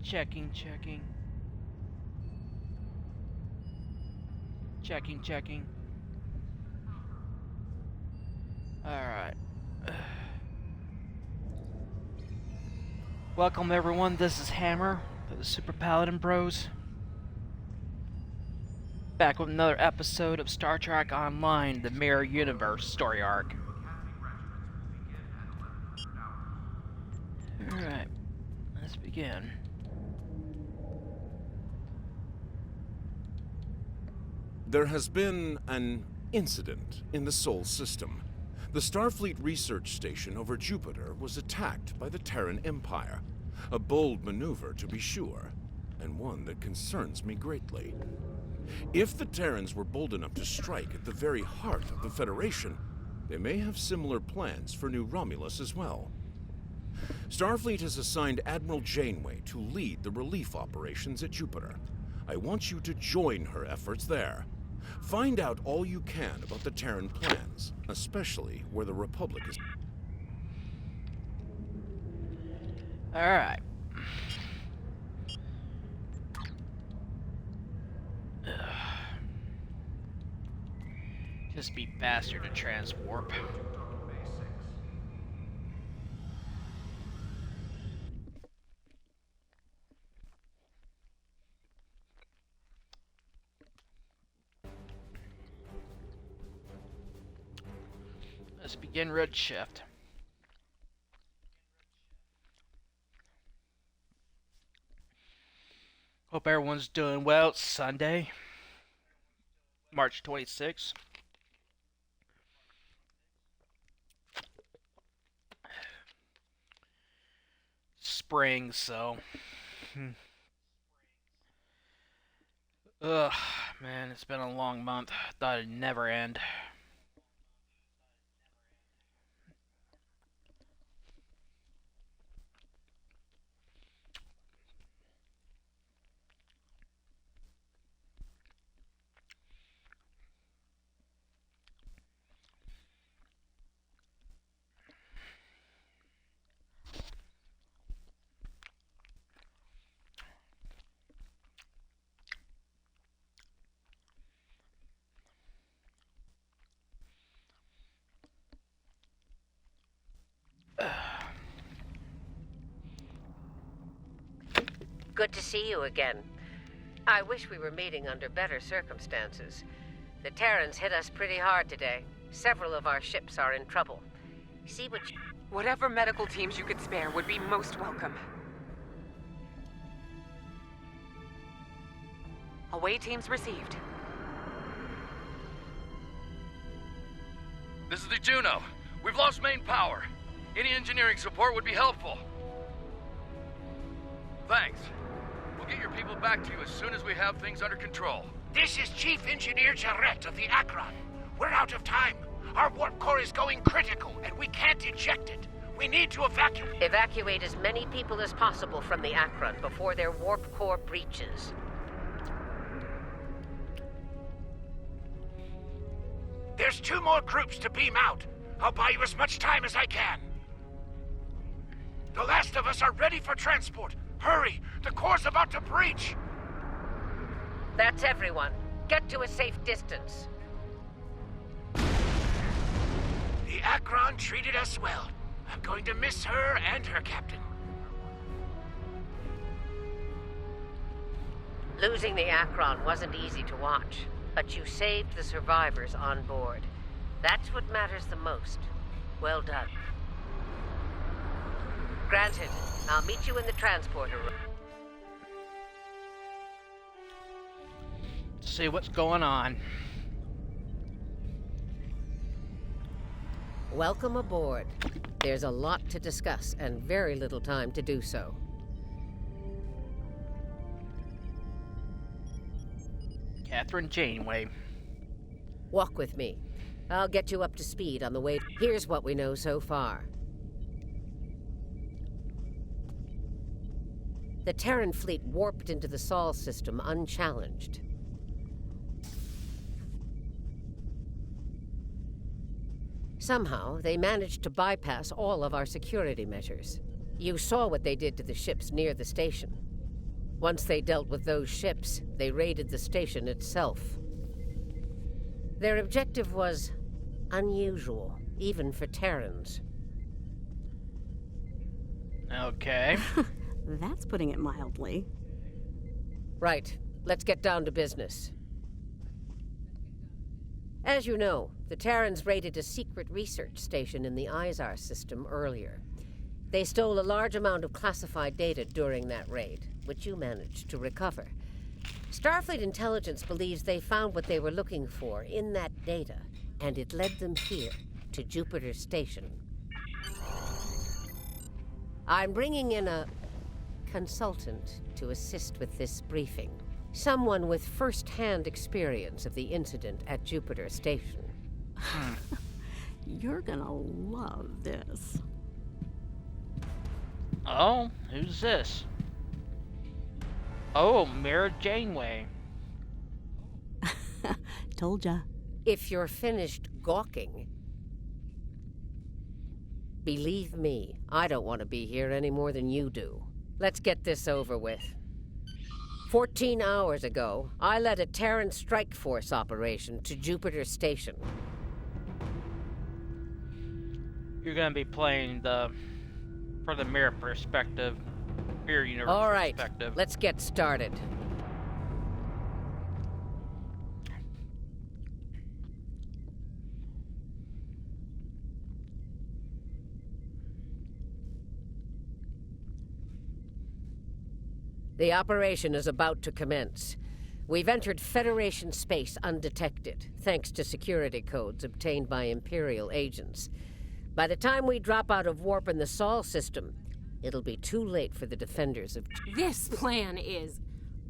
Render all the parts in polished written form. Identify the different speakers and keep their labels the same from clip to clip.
Speaker 1: Checking, checking. Checking, checking. Alright. Welcome everyone, this is Hammer, the Super Paladin Bros. Back with another episode of Star Trek Online, the Mirror Universe story arc. Alright, let's begin.
Speaker 2: There has been an incident in the Sol system. The Starfleet research station over Jupiter was attacked by the Terran Empire. A bold maneuver, to be sure, and one that concerns me greatly. If the Terrans were bold enough to strike at the very heart of the Federation, they may have similar plans for New Romulus as well. Starfleet has assigned Admiral Janeway to lead the relief operations at Jupiter. I want you to join her efforts there. Find out all you can about the Terran plans, especially where the Republic is.
Speaker 1: Alright. Just be faster to transwarp. Let's begin red shift. Hope everyone's doing well. It's Sunday, March 26th. Spring, so. Ugh, man, it's been a long month. I thought it'd never end.
Speaker 3: Good to see you again. I wish we were meeting under better circumstances. The Terrans hit us pretty hard today. Several of our ships are in trouble. See what you...
Speaker 4: Whatever medical teams you could spare would be most welcome. Away teams received.
Speaker 5: This is the Juno. We've lost main power. Any engineering support would be helpful. Thanks. We'll get your people back to you as soon as we have things under control.
Speaker 6: This is Chief Engineer Jarrett of the Akron. We're out of time. Our warp core is going critical, and we can't eject it. We need to evacuate.
Speaker 3: Evacuate as many people as possible from the Akron before their warp core breaches.
Speaker 6: There's 2 more groups to beam out. I'll buy you as much time as I can. The last of us are ready for transport. Hurry! The core's about to breach!
Speaker 3: That's everyone. Get to a safe distance.
Speaker 6: The Akron treated us well. I'm going to miss her and her captain.
Speaker 3: Losing the Akron wasn't easy to watch, but you saved the survivors on board. That's what matters the most. Well done. Granted, I'll meet you in the transporter room.
Speaker 1: See what's going on.
Speaker 3: Welcome aboard. There's a lot to discuss and very little time to do so.
Speaker 1: Catherine Janeway.
Speaker 3: Walk with me. I'll get you up to speed on the way. Here's what we know so far. The Terran fleet warped into the Sol system unchallenged. Somehow, they managed to bypass all of our security measures. You saw what they did to the ships near the station. Once they dealt with those ships, they raided the station itself. Their objective was unusual, even for Terrans.
Speaker 1: Okay.
Speaker 7: That's putting it mildly.
Speaker 3: Right. Let's get down to business. As you know, the Terrans raided a secret research station in the Izar system earlier. They stole a large amount of classified data during that raid, which you managed to recover. Starfleet intelligence believes they found what they were looking for in that data, and it led them here, to Jupiter Station. I'm bringing in a consultant to assist with this briefing. Someone with first-hand experience of the incident at Jupiter Station.
Speaker 7: You're gonna love this.
Speaker 1: Oh, who's this? Oh, Mira Janeway.
Speaker 7: Told ya.
Speaker 3: If you're finished gawking, believe me, I don't want to be here any more than you do. Let's get this over with. 14 hours ago, I led a Terran strike force operation to Jupiter Station.
Speaker 1: You're gonna be playing for the mirror perspective, mirror universe
Speaker 3: All right,
Speaker 1: perspective.
Speaker 3: let's get started. The operation is about to commence. We've entered Federation space undetected, thanks to security codes obtained by Imperial agents. By the time we drop out of warp in the Sol system, it'll be too late for the defenders of...
Speaker 8: This plan is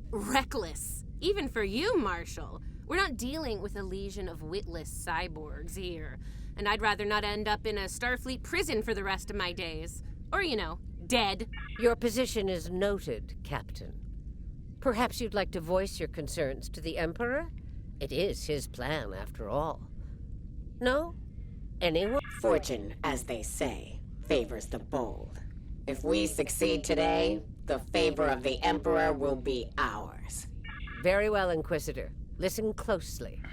Speaker 8: reckless. Even for you, Marshal. We're not dealing with a legion of witless cyborgs here. And I'd rather not end up in a Starfleet prison for the rest of my days. Or, dead.
Speaker 3: Your position is noted, Captain. Perhaps you'd like to voice your concerns to the Emperor? It is his plan, after all. No? Anyone?
Speaker 9: Fortune, as they say, favors the bold. If we succeed today, the favor of the Emperor will be ours.
Speaker 3: Very well, Inquisitor. Listen closely.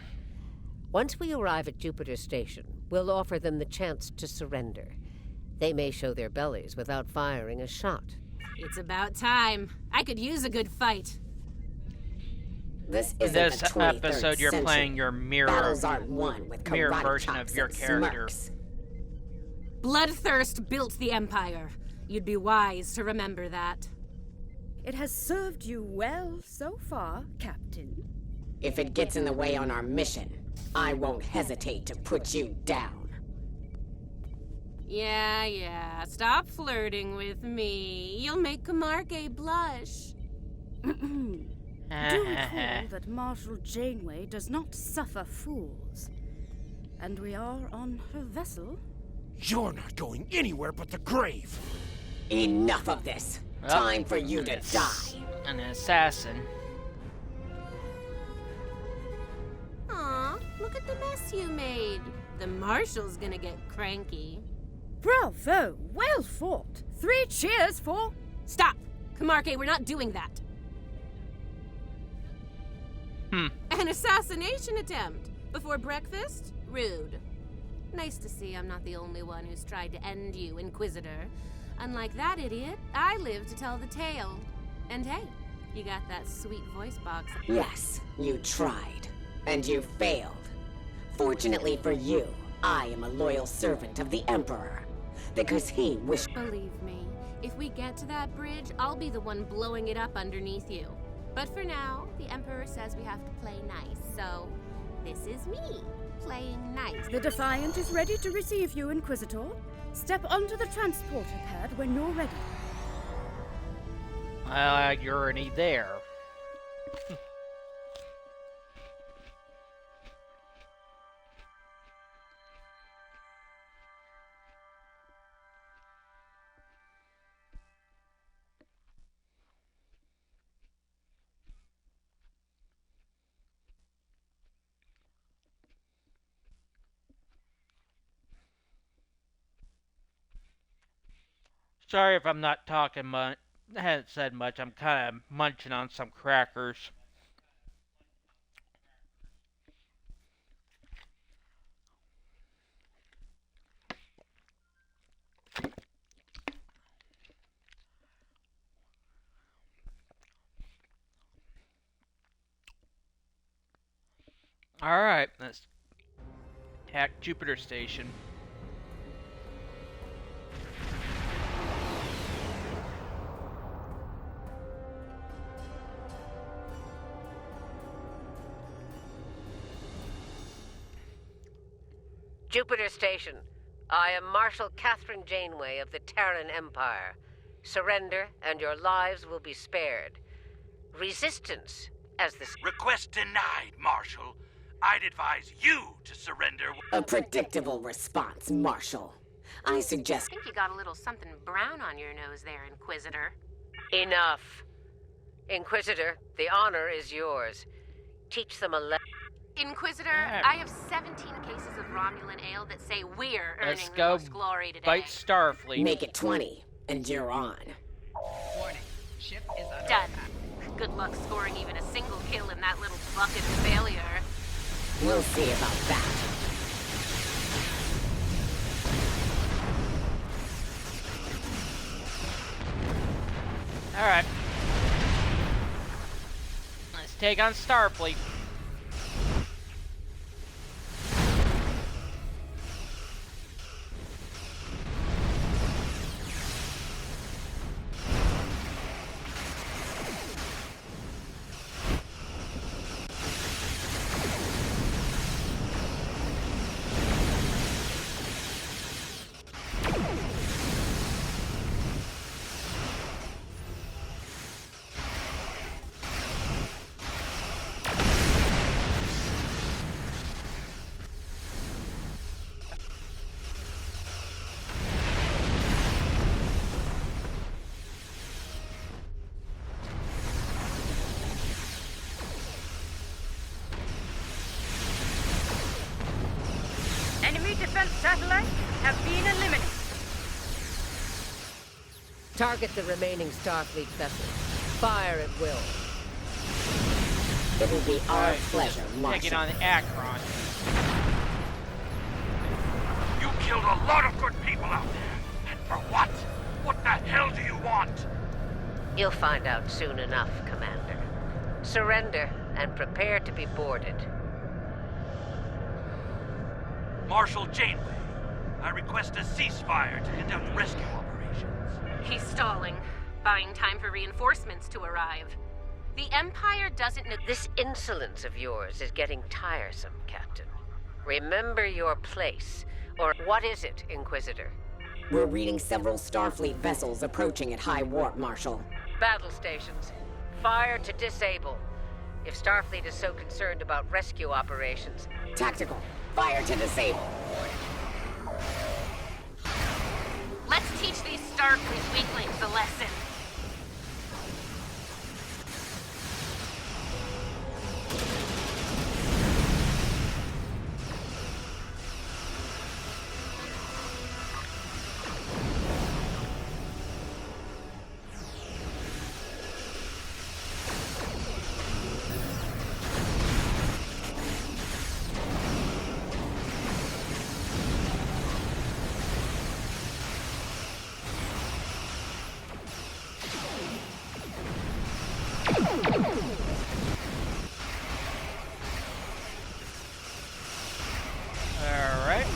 Speaker 3: Once we arrive at Jupiter Station, we'll offer them the chance to surrender. They may show their bellies without firing a shot.
Speaker 8: It's about time. I could use a good fight.
Speaker 9: This
Speaker 1: In
Speaker 9: isn't
Speaker 1: this
Speaker 9: the 23rd
Speaker 1: episode, you're
Speaker 9: century.
Speaker 1: playing your
Speaker 9: Battles aren't won with
Speaker 1: mirror
Speaker 9: karate
Speaker 1: version
Speaker 9: chops
Speaker 1: of your
Speaker 9: and
Speaker 1: character.
Speaker 9: smirks.
Speaker 8: Bloodthirst built the Empire. You'd be wise to remember that.
Speaker 7: It has served you well so far, Captain.
Speaker 9: If it gets in the way on our mission, I won't hesitate to put you down.
Speaker 8: Yeah. Stop flirting with me. You'll make Camargue blush.
Speaker 7: Do recall that Marshal Janeway does not suffer fools. And we are on her vessel.
Speaker 6: You're not going anywhere but the grave.
Speaker 9: Enough of this.
Speaker 1: Well,
Speaker 9: Time for you to die.
Speaker 1: An assassin.
Speaker 8: Aw, look at the mess you made. The Marshal's gonna get cranky.
Speaker 7: Bravo! Well fought! 3 cheers for...
Speaker 8: Stop! Camargue, we're not doing that. An assassination attempt? Before breakfast? Rude. Nice to see I'm not the only one who's tried to end you, Inquisitor. Unlike that idiot, I live to tell the tale. And hey, you got that sweet voice box.
Speaker 9: Yes, you tried. And you failed. Fortunately for you, I am a loyal servant of the Emperor. Because he wished...
Speaker 8: Believe me, if we get to that bridge, I'll be the one blowing it up underneath you. But for now, the Emperor says we have to play nice, so this is me, playing nice.
Speaker 7: The Defiant is ready to receive you, Inquisitor. Step onto the transporter pad when you're ready.
Speaker 1: You're already there. Sorry if I'm not talking much. I haven't said much. I'm kind of munching on some crackers. Alright, let's attack Jupiter Station.
Speaker 3: Jupiter Station. I am Marshal Catherine Janeway of the Terran Empire. Surrender, and your lives will be spared. Resistance, as the...
Speaker 6: Request denied, Marshal. I'd advise you to surrender.
Speaker 9: A predictable response, Marshal. I suggest...
Speaker 8: I think you got a little something brown on your nose there, Inquisitor.
Speaker 3: Enough. Inquisitor, the honor is yours. Teach them a lesson.
Speaker 8: Inquisitor,
Speaker 1: Yeah.
Speaker 8: I have 17 cases of Romulan ale that say we're earning
Speaker 1: Let's
Speaker 8: the
Speaker 1: go
Speaker 8: most glory today.
Speaker 1: fight Starfleet.
Speaker 9: Make it 20, and you're on.
Speaker 10: Warning. Ship is under
Speaker 8: Done.
Speaker 10: attack.
Speaker 8: Good luck scoring even a single kill in that little bucket of failure.
Speaker 9: We'll see about that.
Speaker 1: Alright. Let's take on Starfleet.
Speaker 10: Enemy defense satellites have been eliminated.
Speaker 3: Target the remaining Starfleet vessels. Fire at will.
Speaker 9: It will be our
Speaker 1: Alright,
Speaker 9: pleasure,
Speaker 1: taking
Speaker 9: Marshal.
Speaker 1: on the Akron.
Speaker 6: You killed a lot of good people out there. And for what? What the hell do you want?
Speaker 3: You'll find out soon enough, Commander. Surrender and prepare to be boarded.
Speaker 6: Marshal Janeway, I request a ceasefire to conduct rescue operations.
Speaker 8: He's stalling, buying time for reinforcements to arrive. The Empire doesn't know.
Speaker 3: This insolence of yours is getting tiresome, Captain. Remember your place. Or what is it, Inquisitor?
Speaker 9: We're reading several Starfleet vessels approaching at high warp, Marshal.
Speaker 3: Battle stations. Fire to disable. If Starfleet is so concerned about rescue operations,
Speaker 9: Tactical. Fire to disable.
Speaker 8: Let's teach these Starfleet weaklings a lesson.
Speaker 1: Alright.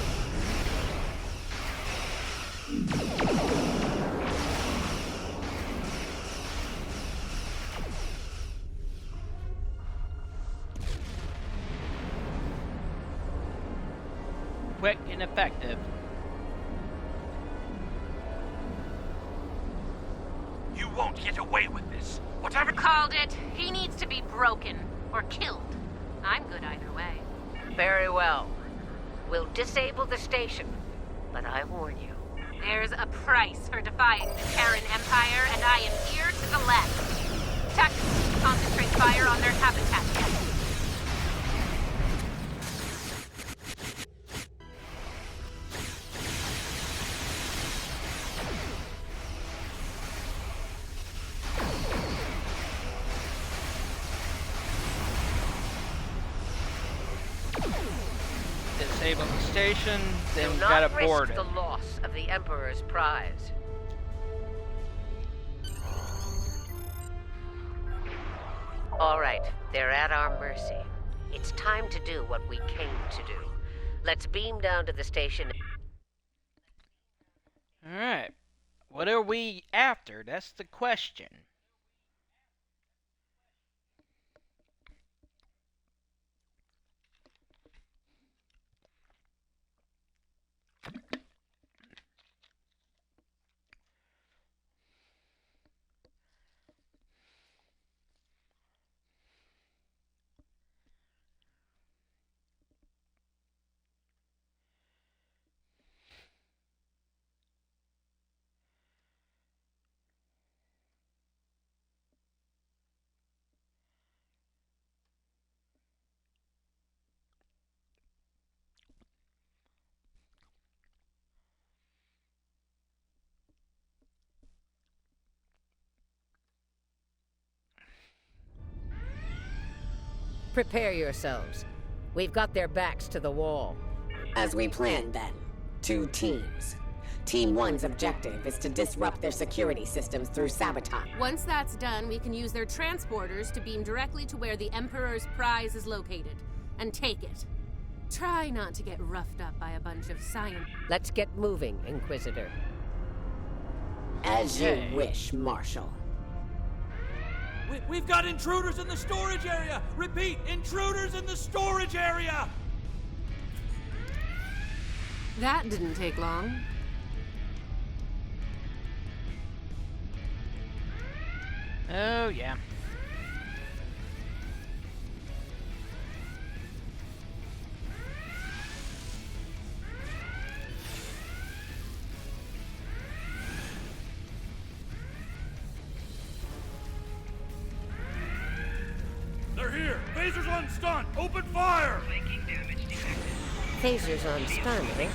Speaker 1: Quick and effective.
Speaker 6: You won't get away with this. Whatever.
Speaker 8: Called it. He needs to be broken or killed. I'm good either way.
Speaker 3: very well. We'll disable the station, but I warn you.
Speaker 8: There's a price for defying the Terran Empire, and I am here to the left. Tactics, concentrate fire on their habitat.
Speaker 1: Disable the station, then
Speaker 3: Do
Speaker 1: we
Speaker 3: not
Speaker 1: gotta
Speaker 3: risk
Speaker 1: board it.
Speaker 3: the loss of the Emperor's prize. All right, they're at our mercy. It's time to do what we came to do. Let's beam down to the station.
Speaker 1: Alright. What are we after? That's the question.
Speaker 3: Prepare yourselves. We've got their backs to the wall.
Speaker 9: As we planned then, 2 teams. Team 1's objective is to disrupt their security systems through sabotage.
Speaker 8: Once that's done, we can use their transporters to beam directly to where the Emperor's prize is located, and take it. Try not to get roughed up by a bunch of science.
Speaker 3: Let's get moving, Inquisitor.
Speaker 9: As you wish, Marshal.
Speaker 11: We've got intruders in the storage area! Repeat, intruders in the storage area!
Speaker 8: That didn't take long.
Speaker 1: Oh, yeah.
Speaker 11: They're here! Phasers on stun! Open fire!
Speaker 3: Phasers on stun, eh?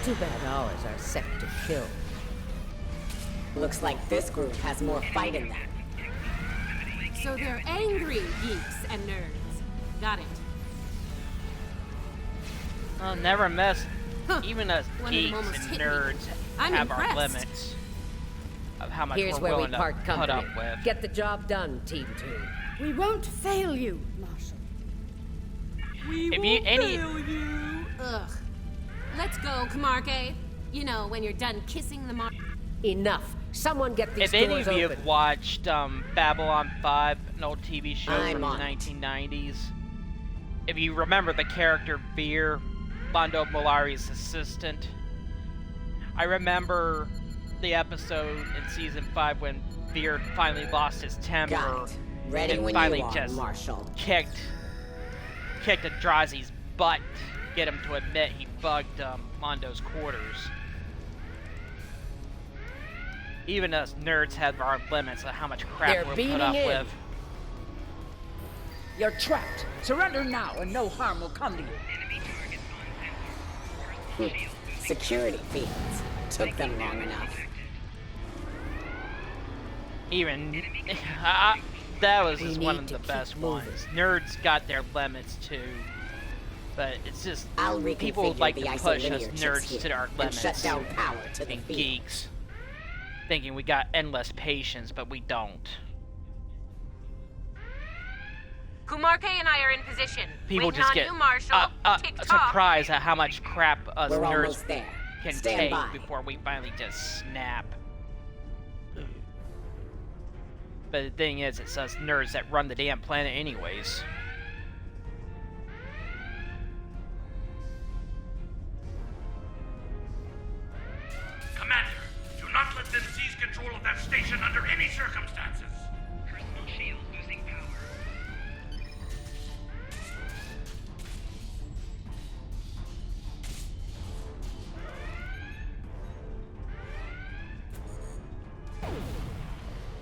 Speaker 3: Too bad ours are set to kill.
Speaker 9: Looks like this group has more fight in them.
Speaker 8: So they're angry geeks and nerds. Got it.
Speaker 1: I'll never mess.
Speaker 8: Huh.
Speaker 1: Even us
Speaker 8: One of them
Speaker 1: geeks
Speaker 8: almost
Speaker 1: and
Speaker 8: hit me.
Speaker 1: nerds
Speaker 8: I'm
Speaker 1: have our
Speaker 8: impressed.
Speaker 1: limits of how much
Speaker 3: Here's
Speaker 1: we're
Speaker 3: where we
Speaker 1: willing to
Speaker 3: part
Speaker 1: put
Speaker 3: company.
Speaker 1: up with.
Speaker 3: Get the job done, Team 2.
Speaker 7: We won't fail you, Marshal.
Speaker 1: If you any
Speaker 8: Ugh. Let's go, Camarque. You know, when you're done kissing the
Speaker 3: Enough. Someone get these
Speaker 1: if any
Speaker 3: doors
Speaker 1: of you
Speaker 3: open.
Speaker 1: have watched Babylon 5, an old TV show
Speaker 9: I'm
Speaker 1: from the
Speaker 9: on it.
Speaker 1: 1990s, if you remember the character Veer, Mondo Molari's assistant, I remember the episode in season 5 when Veer finally lost his temper
Speaker 9: Got it. Ready
Speaker 1: and
Speaker 9: when
Speaker 1: finally
Speaker 9: you are,
Speaker 1: just
Speaker 9: Marshal.
Speaker 1: kicked Andrazi's butt to get him to admit he bugged Mondo's quarters. Even us nerds have our limits of how much crap
Speaker 3: They're
Speaker 1: we'll put
Speaker 3: beaming
Speaker 1: up
Speaker 3: in.
Speaker 1: with.
Speaker 12: You're trapped. Surrender now and no harm will come to you.
Speaker 9: Security feeds. Took them long enough.
Speaker 1: Even that was
Speaker 3: We
Speaker 1: just one
Speaker 3: need
Speaker 1: of
Speaker 3: to
Speaker 1: the
Speaker 3: keep
Speaker 1: best
Speaker 3: moving.
Speaker 1: ones. Nerds got their limits too, but it's just
Speaker 9: I'll
Speaker 1: people
Speaker 9: reconfigure
Speaker 1: like
Speaker 9: the
Speaker 1: to push us
Speaker 9: isolinear chips
Speaker 1: nerds
Speaker 9: here
Speaker 1: to our
Speaker 9: and
Speaker 1: limits.
Speaker 9: shut down power to the
Speaker 1: and
Speaker 9: feed.
Speaker 1: geeks, thinking we got endless patience, but we don't.
Speaker 8: Camarque and I are in position.
Speaker 1: People
Speaker 8: Waiting
Speaker 1: just
Speaker 8: on
Speaker 1: get
Speaker 8: you, Marshal. Tick-tock.
Speaker 1: surprised at how much crap us
Speaker 9: We're
Speaker 1: nerds
Speaker 9: almost there.
Speaker 1: can
Speaker 9: Stand
Speaker 1: take
Speaker 9: by.
Speaker 1: before we finally just snap. But the thing is, it's us nerds that run the damn planet anyways.
Speaker 6: Commander, do not let them seize control of that station under any circumstances.
Speaker 10: Personal shield losing power.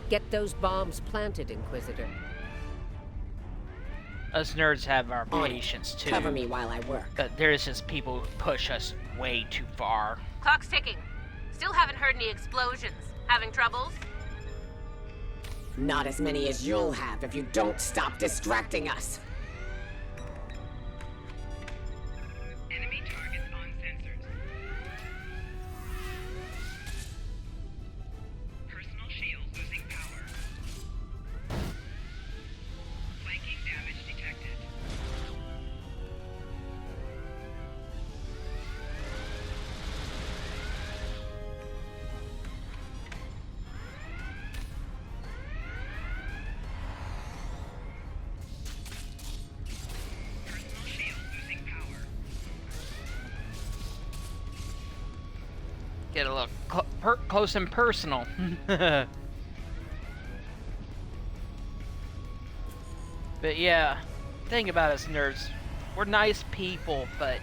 Speaker 3: Get those bombs planted, Inquisitor.
Speaker 1: Us nerds have our
Speaker 9: On it.
Speaker 1: patience too.
Speaker 9: Cover me while I work.
Speaker 1: But there's just people who push us way too far.
Speaker 8: Clock's ticking. Still haven't heard any explosions. Having troubles?
Speaker 9: Not as many as you'll have if you don't stop distracting us.
Speaker 10: Enemy
Speaker 1: Get a little close and personal. But yeah, think about us nerds. We're nice people, but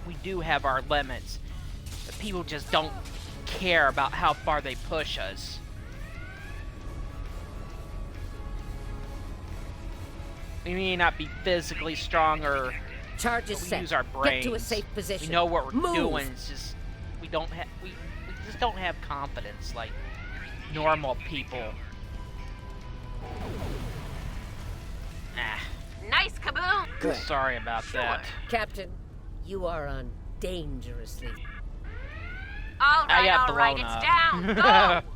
Speaker 1: we do have our limits. But people just don't care about how far they push us. We may not be physically strong or
Speaker 3: Charges set.
Speaker 1: use our brains.
Speaker 3: Get to a safe position.
Speaker 1: We know what we're
Speaker 3: Move.
Speaker 1: doing. It's just we just don't have confidence like normal people.
Speaker 8: Nice kaboom!
Speaker 3: Good.
Speaker 1: Sorry about that.
Speaker 3: Captain, you are on dangerously.
Speaker 8: All
Speaker 1: I got
Speaker 8: right,
Speaker 1: blown
Speaker 8: it's
Speaker 1: up.
Speaker 8: down. Go!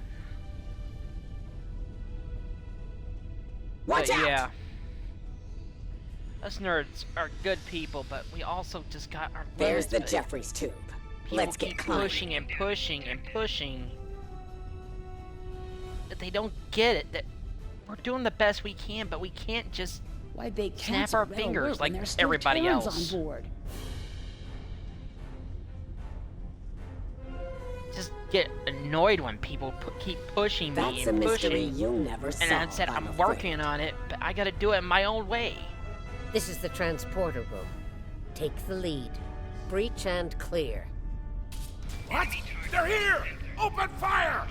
Speaker 9: Watch out!
Speaker 1: Yeah. Us nerds are good people, but we also just got our
Speaker 9: There's
Speaker 1: limits.
Speaker 9: the Jeffries tube.
Speaker 1: People
Speaker 9: Let's get
Speaker 1: keep
Speaker 9: climbing.
Speaker 1: pushing and pushing and pushing. But they don't get it that we're doing the best we can, but we can't just
Speaker 12: Why they
Speaker 1: snap
Speaker 12: cancel
Speaker 1: our
Speaker 12: Red
Speaker 1: fingers
Speaker 12: Alert when
Speaker 1: like
Speaker 12: there's still
Speaker 1: everybody
Speaker 12: Terrans
Speaker 1: else.
Speaker 12: on board.
Speaker 1: Just get annoyed when people keep pushing me
Speaker 9: That's a
Speaker 1: and
Speaker 9: mystery
Speaker 1: pushing.
Speaker 9: you'll never solve.
Speaker 1: And I said I'm
Speaker 9: afraid.
Speaker 1: working on it, but I gotta do it in my own way.
Speaker 3: This is the transporter room. Take the lead. Breach and clear.
Speaker 6: What? They're here! Open fire!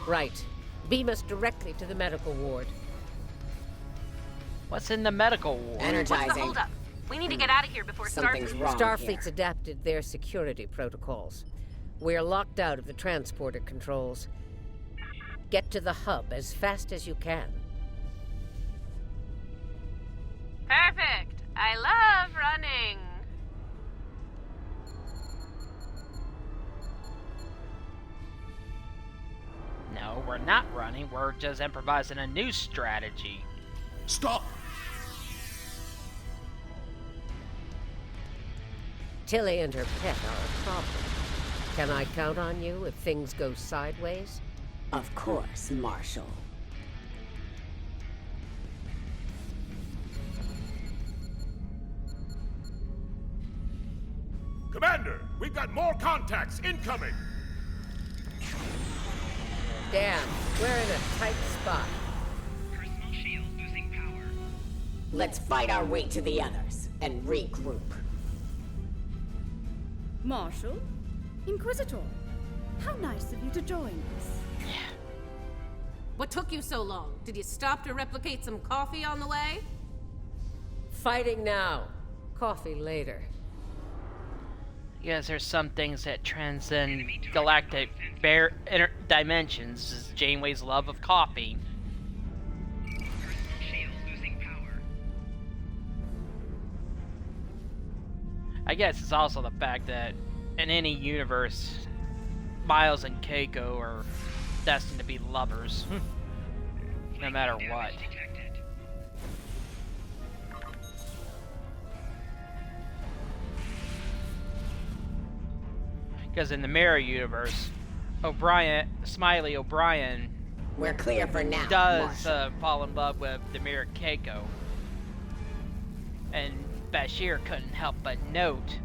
Speaker 3: Right. Beam us directly to the medical ward.
Speaker 1: What's in the medical ward?
Speaker 8: What's the
Speaker 9: Energizing.
Speaker 8: holdup? We need to get out of here before
Speaker 9: Something's
Speaker 8: Starfleet.
Speaker 9: wrong
Speaker 3: Starfleet's
Speaker 9: here.
Speaker 3: adapted their security protocols. We're locked out of the transporter controls. Get to the hub as fast as you can.
Speaker 8: Perfect. I love running.
Speaker 1: No, we're not running. We're just improvising a new strategy.
Speaker 6: Stop!
Speaker 3: Tilly and her pet are a problem. Can I count on you if things go sideways?
Speaker 9: Of course, Marshal.
Speaker 6: Commander, we've got more contacts incoming!
Speaker 3: Damn, we're in a tight spot.
Speaker 9: Let's fight our way to the others and regroup.
Speaker 7: Marshal? Inquisitor? How nice of you to join us.
Speaker 8: What took you so long? Did you stop to replicate some coffee on the way?
Speaker 3: Fighting now. Coffee later.
Speaker 1: Yes, there's some things that transcend galactic dimensions. Is Janeway's love of coffee. I guess it's also the fact that in any universe, Miles and Keiko are destined to be lovers, no matter what. Because in the Mirror universe, Smiley O'Brien,
Speaker 9: We're clear for now,
Speaker 1: does
Speaker 9: Marshal.
Speaker 1: fall in love with the Mirror Keiko. And Bashir couldn't help but note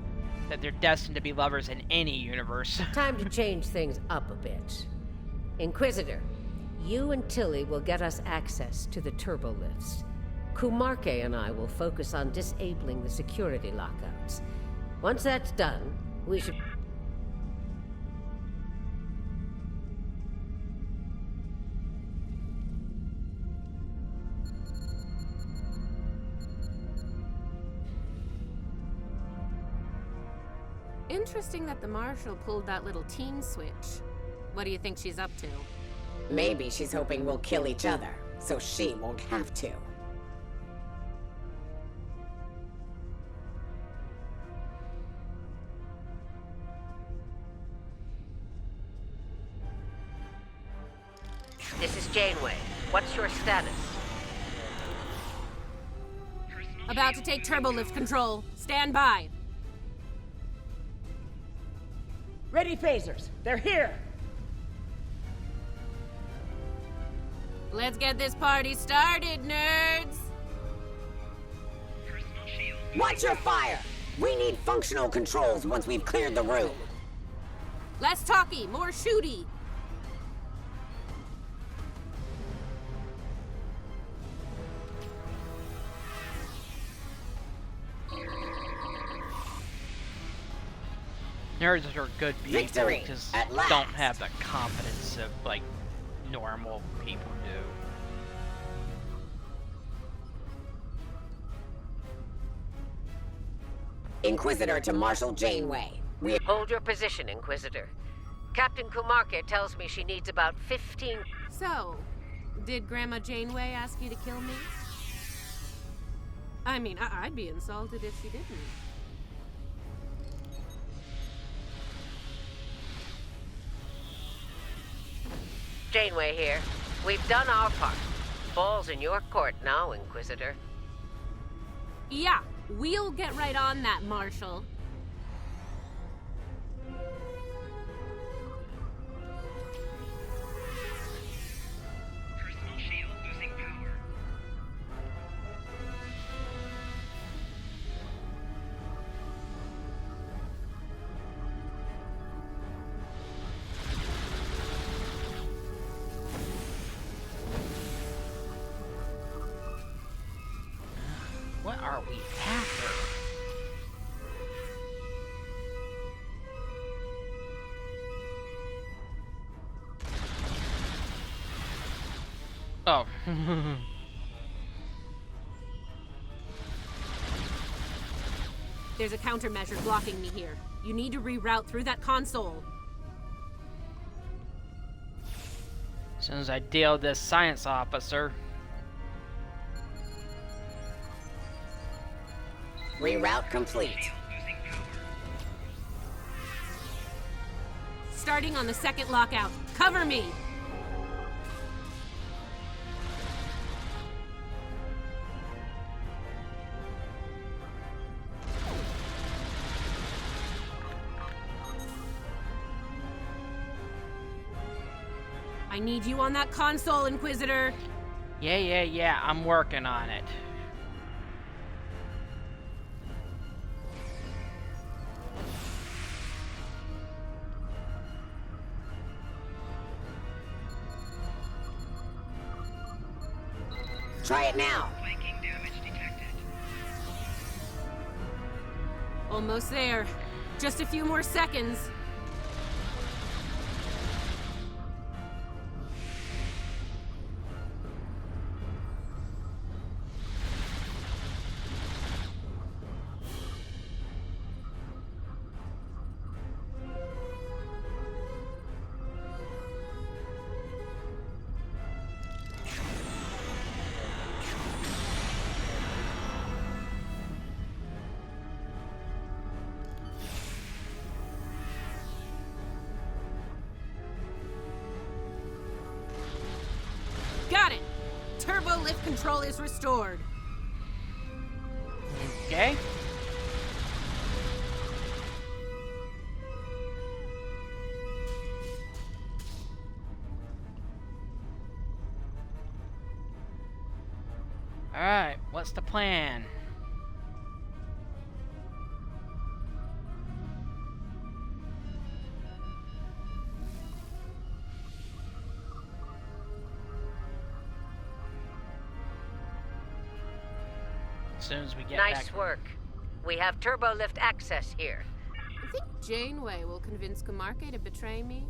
Speaker 1: that they're destined to be lovers in any universe.
Speaker 3: Time to change things up a bit. Inquisitor, you and Tilly will get us access to the turbo lifts. Kumarke and I will focus on disabling the security lockouts. Once that's done, we should...
Speaker 8: Interesting that the Marshal pulled that little team switch. What do you think she's up to?
Speaker 9: Maybe she's hoping we'll kill each other, so she won't have to.
Speaker 3: This is Janeway. What's your status?
Speaker 8: About to take turbolift control. Stand by.
Speaker 12: Ready phasers. They're here.
Speaker 8: Let's get this party started, nerds!
Speaker 9: Watch your fire! We need functional controls once we've cleared the room.
Speaker 8: Less talky, more shooty.
Speaker 1: Nerds are good people
Speaker 9: Victory,
Speaker 1: because
Speaker 9: at last.
Speaker 1: don't have the confidence of like normal people do.
Speaker 9: Inquisitor to Marshal Janeway.
Speaker 3: Hold your position, Inquisitor. Captain Kumarke tells me she needs about 15...
Speaker 8: So, did Grandma Janeway ask you to kill me? I mean, I'd be insulted if she didn't.
Speaker 3: Janeway here. We've done our part. Ball's in your court now, Inquisitor.
Speaker 8: Yeah, we'll get right on that, Marshal.
Speaker 13: Personal shield losing power.
Speaker 1: What are we after? Oh.
Speaker 8: There's a countermeasure blocking me here. You need to reroute through that console.
Speaker 1: As soon as I deal with this science officer.
Speaker 9: Reroute complete.
Speaker 8: Starting on the second lockout. Cover me! I need you on that console, Inquisitor.
Speaker 1: Yeah, I'm working on it.
Speaker 9: Try it now.
Speaker 13: Flanking damage detected.
Speaker 8: Almost there. Just a few more seconds. Got it! Turbo lift control is restored.
Speaker 1: Okay. Alright, what's the plan? As soon as we get back.
Speaker 3: Nice work. We have turbo lift access here.
Speaker 8: I think Janeway will convince Kumarke to betray me.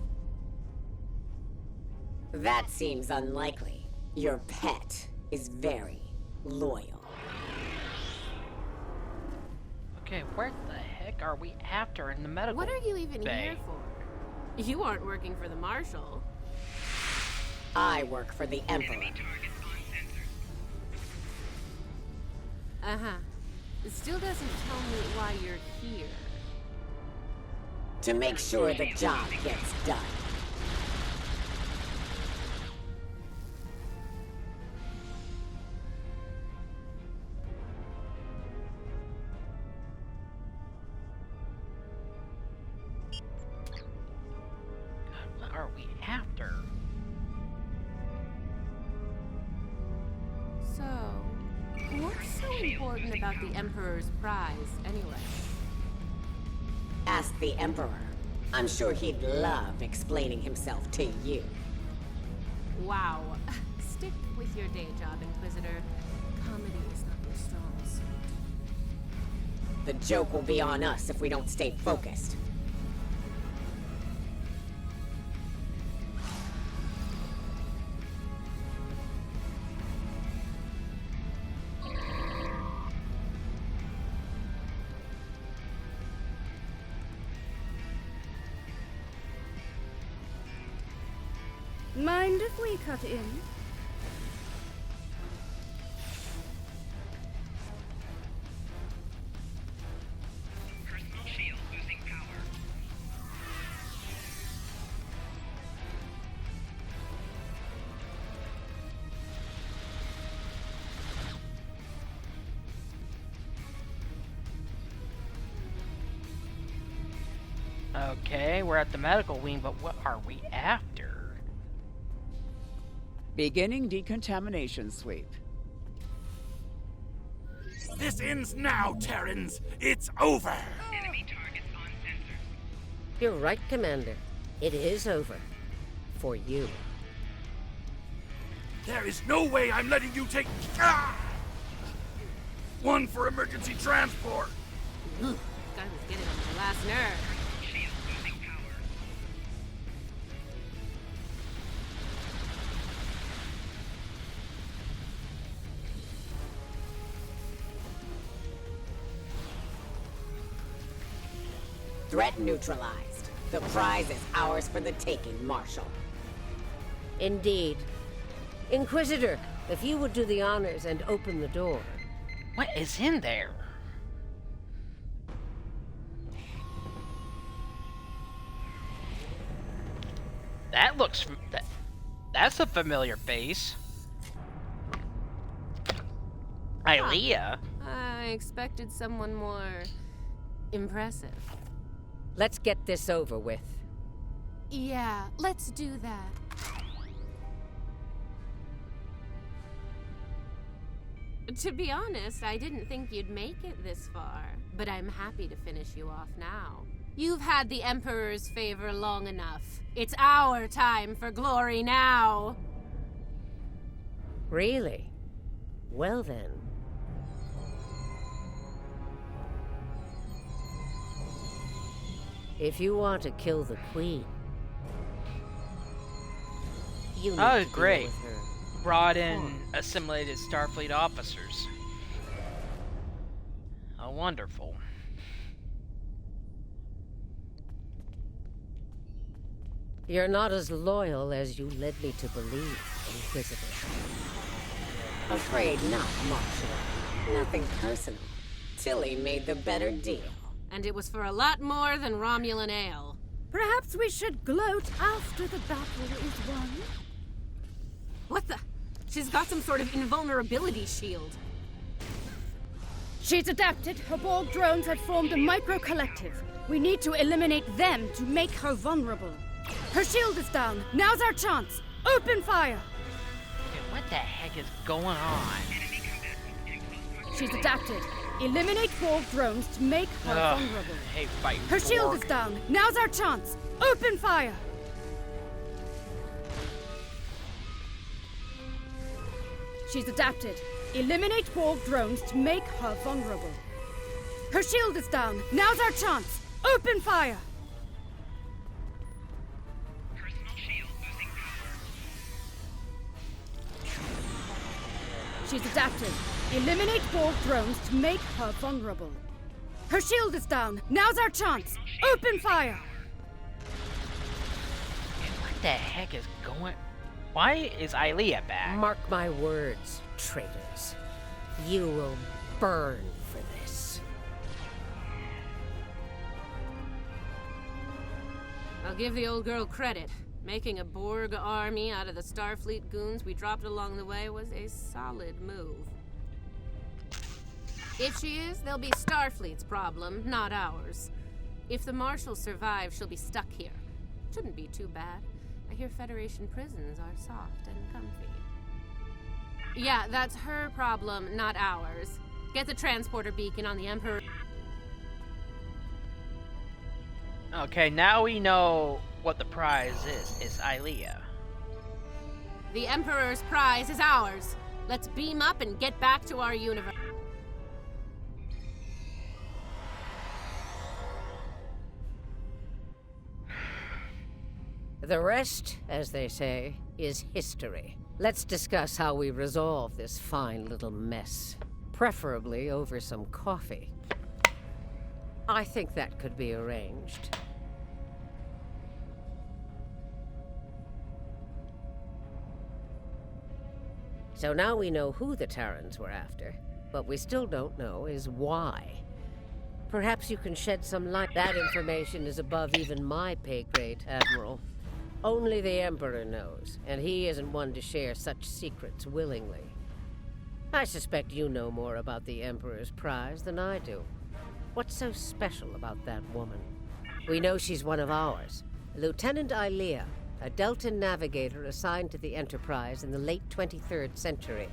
Speaker 9: That seems unlikely. Your pet is very loyal.
Speaker 1: Okay, where the heck are we after in the medical
Speaker 8: What are you even
Speaker 1: bay?
Speaker 8: here for? You aren't working for the Marshal.
Speaker 9: I work for the Emperor.
Speaker 13: Enemy targets on sensors.
Speaker 8: Uh-huh. It still doesn't tell me why you're here.
Speaker 9: To make sure the job gets done.
Speaker 1: What are we after?
Speaker 8: So, What's so important about the Emperor's prize, anyway?
Speaker 9: Ask the Emperor. I'm sure he'd love explaining himself to you.
Speaker 8: Wow. Stick with your day job, Inquisitor. Comedy is not your strong suit.
Speaker 9: The joke will be on us if we don't stay focused.
Speaker 7: Mind if we cut in?
Speaker 13: Personal shield losing power.
Speaker 1: Okay, we're at the medical wing, but what are we after?
Speaker 12: Beginning decontamination sweep.
Speaker 6: This ends now, Terrans. It's over.
Speaker 13: Enemy targets on sensors.
Speaker 3: You're right, Commander. It is over. For you.
Speaker 6: There is no way I'm letting you take... Ah! One for emergency transport.
Speaker 8: Ugh, guy was getting on my last nerve.
Speaker 13: Shield losing power.
Speaker 9: Threat neutralized. The prize is ours for the taking, Marshal.
Speaker 3: Indeed. Inquisitor, if you would do the honors and open the door.
Speaker 1: What is in there? That looks... That's a familiar face. Ilia?
Speaker 8: I expected someone more impressive.
Speaker 3: Let's get this over with.
Speaker 8: Yeah, let's do that. To be honest, I didn't think you'd make it this far, but I'm happy to finish you off now. You've had the Emperor's favor long enough. It's our time for glory now.
Speaker 3: Really? Well then. If you want to kill the Queen, you need to deal
Speaker 1: great.
Speaker 3: with her.
Speaker 1: Brought in assimilated Starfleet officers. Oh, wonderful.
Speaker 3: You're not as loyal as you led me to believe, Inquisitor.
Speaker 9: Afraid not, Marshal. Nothing personal. Tilly made the better deal.
Speaker 8: And it was for a lot more than Romulan ale.
Speaker 7: Perhaps we should gloat after the battle is won.
Speaker 8: What the? She's got some sort of invulnerability shield.
Speaker 7: She's adapted. Her Borg drones have formed a micro-collective. We need to eliminate them to make her vulnerable. Her shield is down. Now's our chance. Open fire!
Speaker 1: Okay, what the heck is going on?
Speaker 7: She's adapted. Eliminate Borg drones to make her vulnerable.
Speaker 1: I hate fighting
Speaker 7: Her shield
Speaker 1: Borg.
Speaker 7: is down. Now's our chance. Open fire! She's adapted. Eliminate Borg drones to make her vulnerable. Her shield is down. Now's our chance. Open fire!
Speaker 13: Personal shield losing power.
Speaker 7: She's adapted. Eliminate Borg drones to make her vulnerable. Her shield is down. Now's our chance. Open fire!
Speaker 1: What the heck is going... Why is Ilia back?
Speaker 3: Mark my words, traitors. You will burn for this.
Speaker 8: I'll give the old girl credit. Making a Borg army out of the Starfleet goons we dropped along the way was a solid move. If she is, they'll be Starfleet's problem, not ours. If the Marshal survives, she'll be stuck here. Shouldn't be too bad. I hear Federation prisons are soft and comfy. Yeah, that's her problem, not ours. Get the transporter beacon on the Emperor.
Speaker 1: Okay, now we know what the prize is. It's Ilia.
Speaker 8: The Emperor's prize is ours. Let's beam up and get back to our universe.
Speaker 3: The rest, as they say, is history. Let's discuss how we resolve this fine little mess. Preferably over some coffee. I think that could be arranged. So now we know who the Terrans were after. What we still don't know is why. Perhaps you can shed some light. That information is above even my pay grade, Admiral. Only the Emperor knows, and he isn't one to share such secrets willingly. I suspect you know more about the Emperor's prize than I do. What's so special about that woman? We know she's one of ours. Lieutenant Ilia, a Deltan navigator assigned to the Enterprise in the late 23rd century.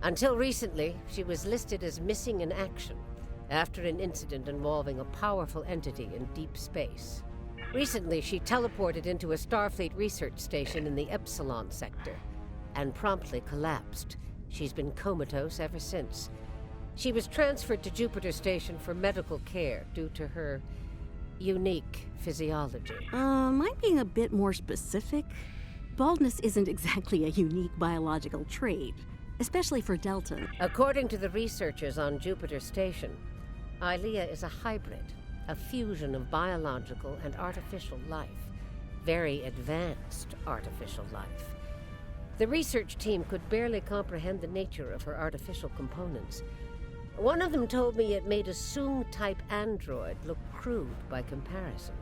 Speaker 3: Until recently, she was listed as missing in action after an incident involving a powerful entity in deep space. Recently, she teleported into a Starfleet research station in the Epsilon sector and promptly collapsed. She's been comatose ever since. She was transferred to Jupiter Station for medical care due to her unique physiology.
Speaker 14: Mind being a bit more specific? Baldness isn't exactly a unique biological trait, especially for Delta.
Speaker 3: According to the researchers on Jupiter Station, Ilia is a hybrid, a fusion of biological and artificial life. Very advanced artificial life. The research team could barely comprehend the nature of her artificial components. One of them told me it made a Soong-type android look crude by comparison.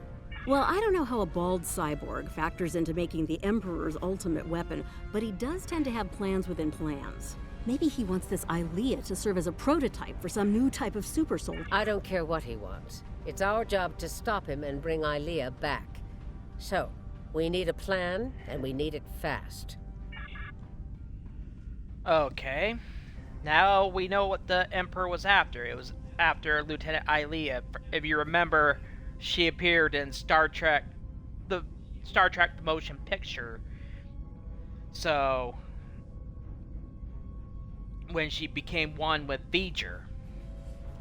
Speaker 14: Well, I don't know how a bald cyborg factors into making the Emperor's ultimate weapon, but he does tend to have plans within plans. Maybe he wants this Ilia to serve as a prototype for some new type of super soldier.
Speaker 3: I don't care what he wants. It's our job to stop him and bring Ilia back. So, we need a plan, and we need it fast.
Speaker 1: Okay. Now we know what the Emperor was after. It was after Lieutenant Ilia. If you remember, she appeared in Star Trek the motion picture. So, when she became one with V'ger.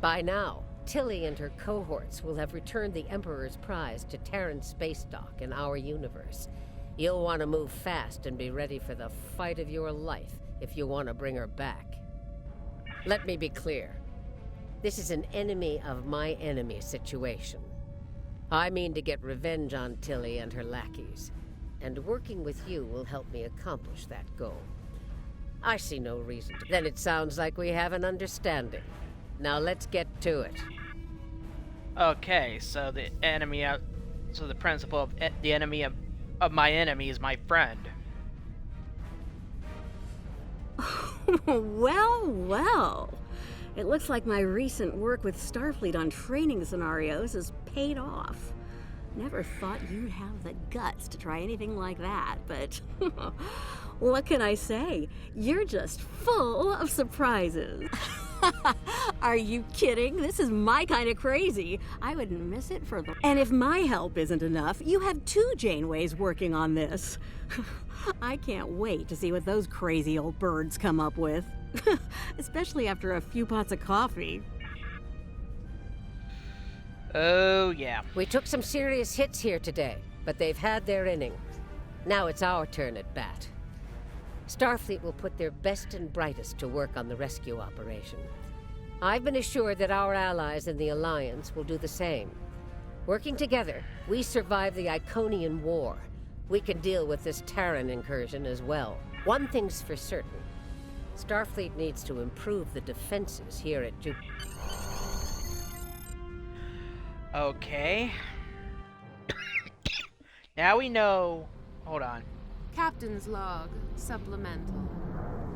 Speaker 3: By now, Tilly and her cohorts will have returned the Emperor's prize to Terran space dock in our universe. You'll want to move fast and be ready for the fight of your life if you want to bring her back. Let me be clear. This is an enemy of my enemy situation. I mean to get revenge on Tilly and her lackeys, and working with you will help me accomplish that goal. I see no reason to. Then it sounds like we have an understanding. Now let's get to it.
Speaker 1: Okay, so the principle of the enemy of my enemy is my friend.
Speaker 14: Well. It looks like my recent work with Starfleet on training scenarios has paid off. Never thought you'd have the guts to try anything like that, but what can I say? You're just full of surprises. Are you kidding? This is my kind of crazy. I wouldn't miss it for the... And if my help isn't enough, you have 2 Janeways working on this. I can't wait to see what those crazy old birds come up with. Especially after a few pots of coffee.
Speaker 1: Oh, yeah.
Speaker 3: We took some serious hits here today, but they've had their innings. Now it's our turn at bat. Starfleet will put their best and brightest to work on the rescue operation. I've been assured that our allies in the Alliance will do the same. Working together, we survive the Iconian War. We can deal with this Terran incursion as well. One thing's for certain. Starfleet needs to improve the defenses here at Jupiter.
Speaker 1: Okay. Now we know... Hold on.
Speaker 8: Captain's log, supplemental.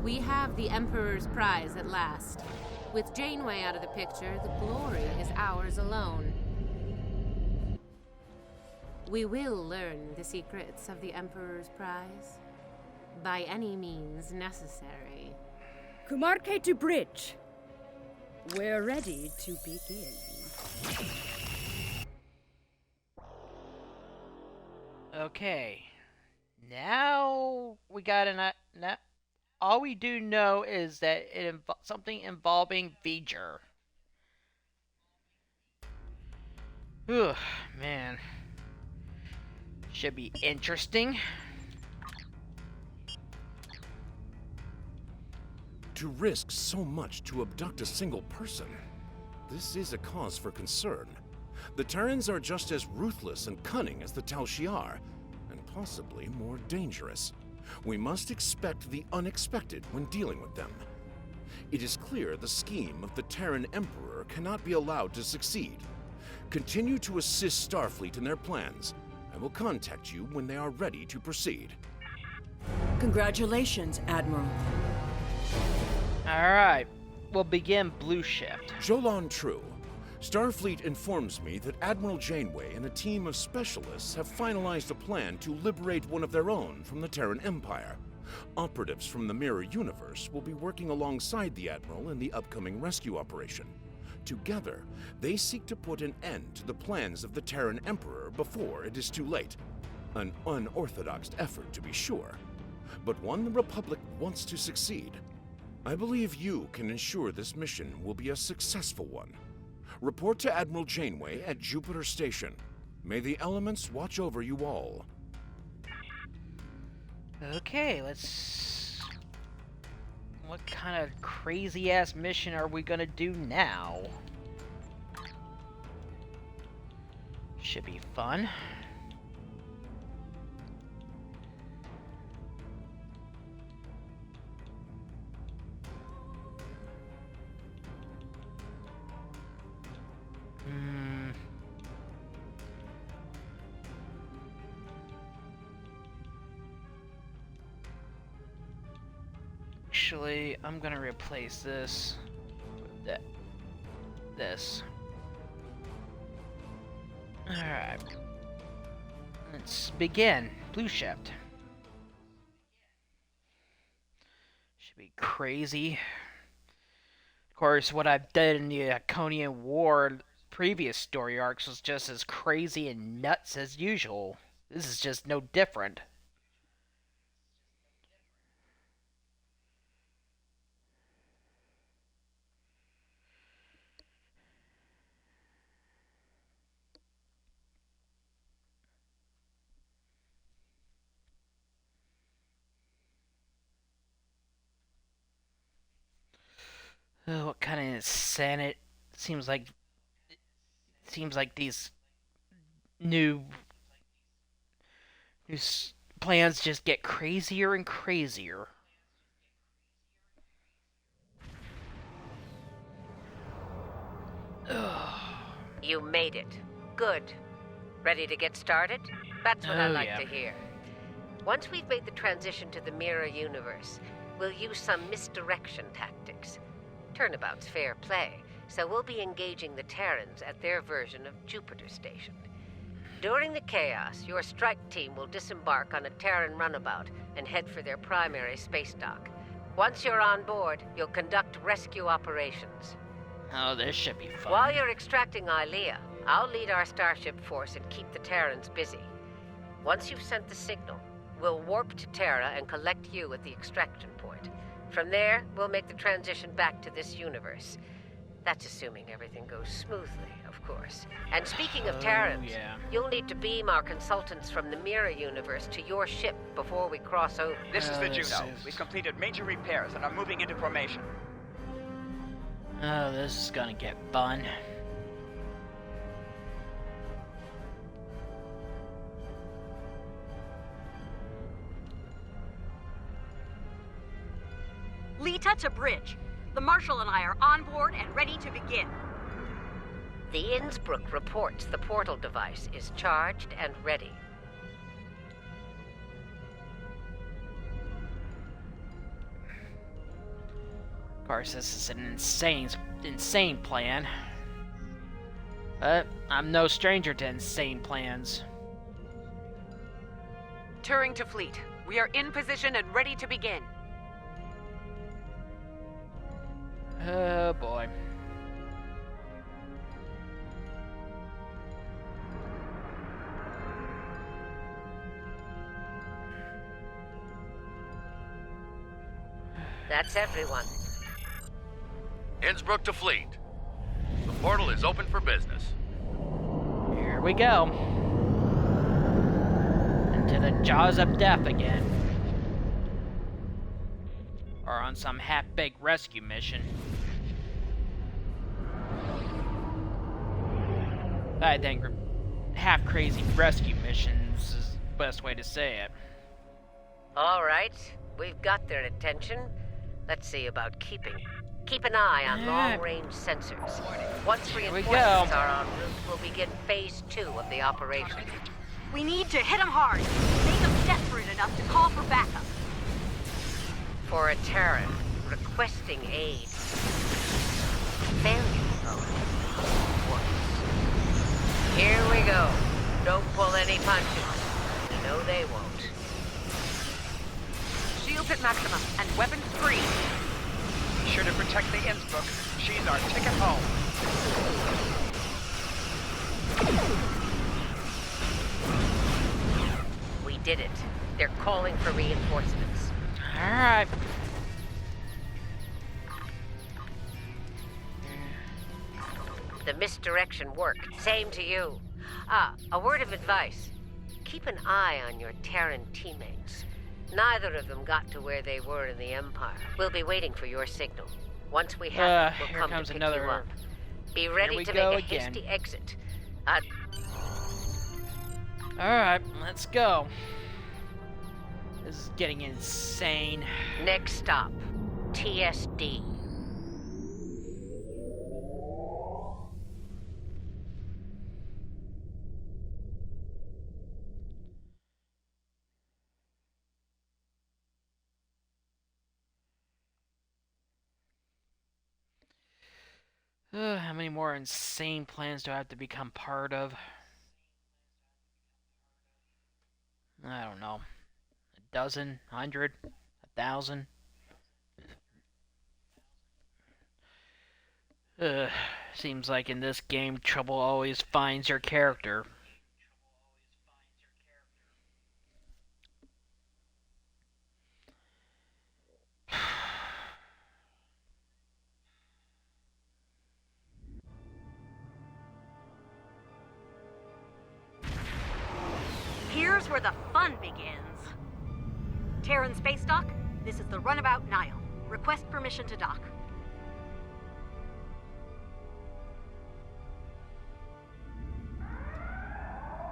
Speaker 8: We have the Emperor's prize at last. With Janeway out of the picture, the glory is ours alone. We will learn the secrets of the Emperor's prize. by any means necessary.
Speaker 7: Kumarke to bridge. We're ready to begin.
Speaker 1: Okay. Now we got now all we do know is that it something involving V'ger. Whew, man. Should be interesting.
Speaker 2: To risk so much to abduct a single person, this is a cause for concern. The Terrans are just as ruthless and cunning as the Tal Shiar, and possibly more dangerous. We must expect the unexpected when dealing with them. It is clear the scheme of the Terran Emperor cannot be allowed to succeed. Continue to assist Starfleet in their plans. I will contact you when they are ready to proceed.
Speaker 15: Congratulations, Admiral.
Speaker 1: Alright, we'll begin Blue Shift.
Speaker 2: Jolan True. Starfleet informs me that Admiral Janeway and a team of specialists have finalized a plan to liberate one of their own from the Terran Empire. Operatives from the Mirror Universe will be working alongside the Admiral in the upcoming rescue operation. Together, they seek to put an end to the plans of the Terran Emperor before it is too late. An unorthodox effort, to be sure, but one the Republic wants to succeed. I believe you can ensure this mission will be a successful one. Report to Admiral Janeway at Jupiter Station. May the elements watch over you all.
Speaker 1: Okay, what kind of crazy-ass mission are we gonna do now? Should be fun. Actually, I'm gonna replace this with this. Alright. Let's begin. Blue Shift. Should be crazy. Of course, what I've done in the Iconian War previous story arcs was just as crazy and nuts as usual. This is just no different. Oh, what kind of insanity? Seems like these new plans just get crazier and crazier.
Speaker 3: You made it. Good. Ready to get started? That's what I like to hear. Once we've made the transition to the Mirror Universe, we'll use some misdirection tactics. Turnabout's fair play, so we'll be engaging the Terrans at their version of Jupiter Station. During the chaos, your strike team will disembark on a Terran runabout and head for their primary space dock. Once you're on board, you'll conduct rescue operations.
Speaker 1: Oh, this should be fun.
Speaker 3: While you're extracting Ilia, I'll lead our starship force and keep the Terrans busy. Once you've sent the signal, we'll warp to Terra and collect you at the extraction point. From there, we'll make the transition back to this universe. That's assuming everything goes smoothly, of course. And speaking of Terrans, you'll need to beam our consultants from the Mirror Universe to your ship before we cross over.
Speaker 16: This is the Juno. We've completed major repairs and are moving into formation.
Speaker 1: Oh, this is gonna get fun.
Speaker 17: Lita to bridge. The Marshal and I are on board and ready to begin.
Speaker 3: The Innsbruck reports the portal device is charged and ready.
Speaker 1: Of course, this is an insane plan. But I'm no stranger to insane plans.
Speaker 4: Turing to fleet. We are in position and ready to begin.
Speaker 1: Oh boy.
Speaker 3: That's everyone.
Speaker 5: Innsbruck to Fleet. The portal is open for business.
Speaker 1: Here we go. Into the jaws of death again. Or on some half-baked rescue mission. I think half-crazy rescue missions is the best way to say it.
Speaker 3: All right, we've got their attention. Let's see about keeping. Keep an eye on long-range sensors. Once reinforcements are en route, we'll begin phase 2 of the operation.
Speaker 17: We need to hit them hard. Make them desperate enough to call for backup.
Speaker 3: For a Terran requesting aid. Failure, though. Here we go. Don't pull any punches. We know they won't.
Speaker 4: Shields at maximum and weapons free.
Speaker 16: Be sure to protect the Innsbruck. She's our ticket home.
Speaker 3: We did it. They're calling for reinforcements.
Speaker 1: Alright.
Speaker 3: The misdirection worked. Same to you. A word of advice. Keep an eye on your Terran teammates. Neither of them got to where they were in the Empire. We'll be waiting for your signal. Once we have it, we'll come to pick you up. Be ready to make a hasty exit.
Speaker 1: Alright, let's go. This is getting insane.
Speaker 3: Next stop, TSD.
Speaker 1: How many more insane plans do I have to become part of? I don't know. A dozen? 100? 1,000? Seems like in this game, trouble always finds your character.
Speaker 17: Here's where the fun begins. Terran Space Dock, this is the Runabout Nile. Request permission to dock.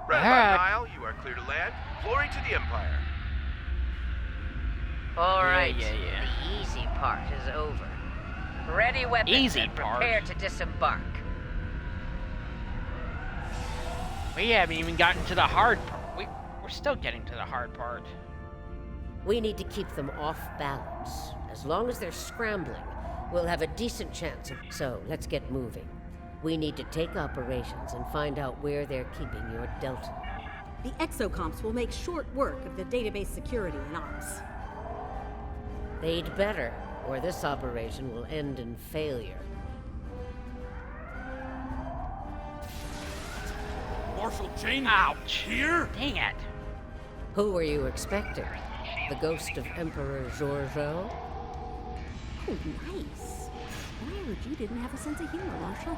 Speaker 15: Runabout Nile, you are clear to land. Glory to the Empire.
Speaker 3: All right, the easy part is over. Ready weapons and prepare to disembark.
Speaker 1: We haven't even gotten to the hard part. We're still getting to the hard part.
Speaker 3: We need to keep them off balance. As long as they're scrambling, we'll have a decent chance. So let's get moving. We need to take operations and find out where they're keeping your Delta.
Speaker 14: The exocomps will make short work of the database security and ops.
Speaker 3: They'd better, or this operation will end in failure.
Speaker 11: Marshal Jane?
Speaker 1: Ouch!
Speaker 11: Here?
Speaker 1: Dang it!
Speaker 3: Who were you expecting? The ghost of Emperor Giorgio?
Speaker 14: Oh, nice. I heard you didn't have a sense of humor, Marshal.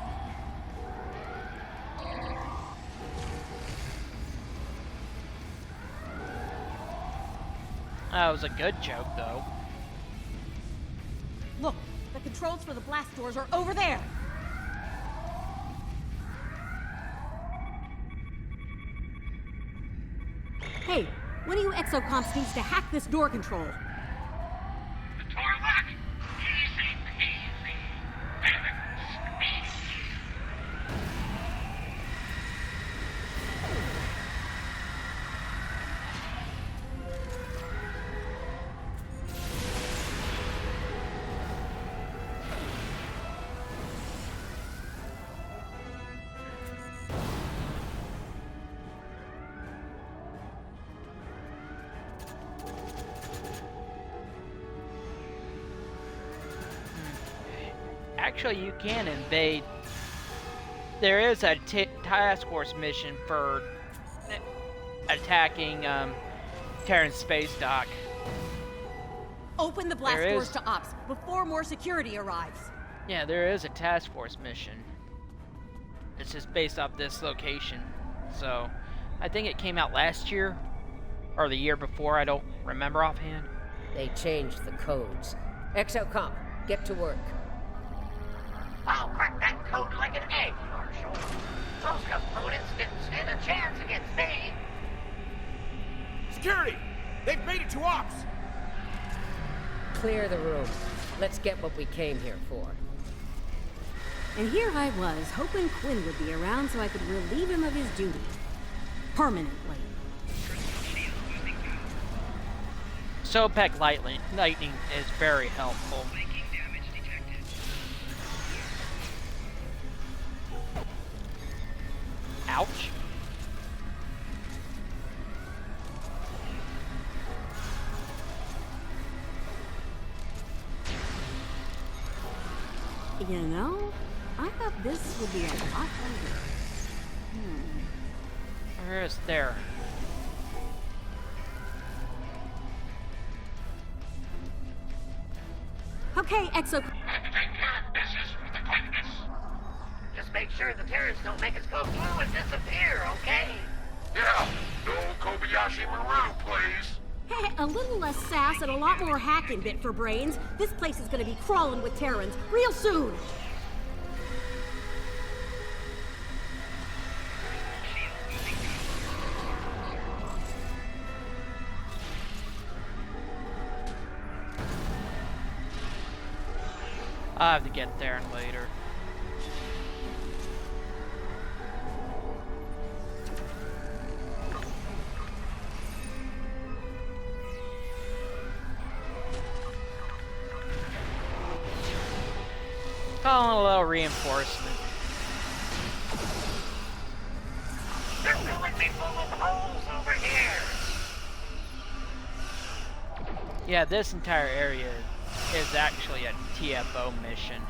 Speaker 1: That was a good joke, though.
Speaker 14: Look, the controls for the blast doors are over there. Hey, one of you exocomps needs to hack this door control.
Speaker 13: The door lock. Easy peasy. Lemon squeezy.
Speaker 1: Actually, you can invade. There is a task force mission for attacking Terran space dock.
Speaker 17: Open the blast
Speaker 1: There
Speaker 17: doors
Speaker 1: is.
Speaker 17: to ops before more security arrives.
Speaker 1: Yeah, there is a task force mission. It's just based off this location. So, I think it came out last year or the year before. I don't remember offhand.
Speaker 3: They changed the codes. Exocomp, get to work.
Speaker 6: I'll crack that code like an egg, Marshal. Those components didn't stand a chance against me.
Speaker 18: Security! They've made it to ops!
Speaker 3: Clear the room. Let's get what we came here for.
Speaker 14: And here I was, hoping Quinn would be around so I could relieve him of his duty. Permanently.
Speaker 1: Sopec lightning is very helpful. Ouch.
Speaker 14: You know, I thought this would be a lot harder.
Speaker 1: Where is there?
Speaker 17: Okay, Exo.
Speaker 13: Take care of business with the quickness.
Speaker 6: Just make sure the Terrans don't make us go blue and disappear, okay?
Speaker 13: Yeah, no Kobayashi Maru, please.
Speaker 17: Hey, a little less sass and a lot more hacking bit for brains. This place is gonna be crawling with Terrans real soon.
Speaker 1: I'll have to get there later. Calling a little reinforcement.
Speaker 6: They're filling me full of holes over here.
Speaker 1: Yeah, this entire area is actually a TFO mission.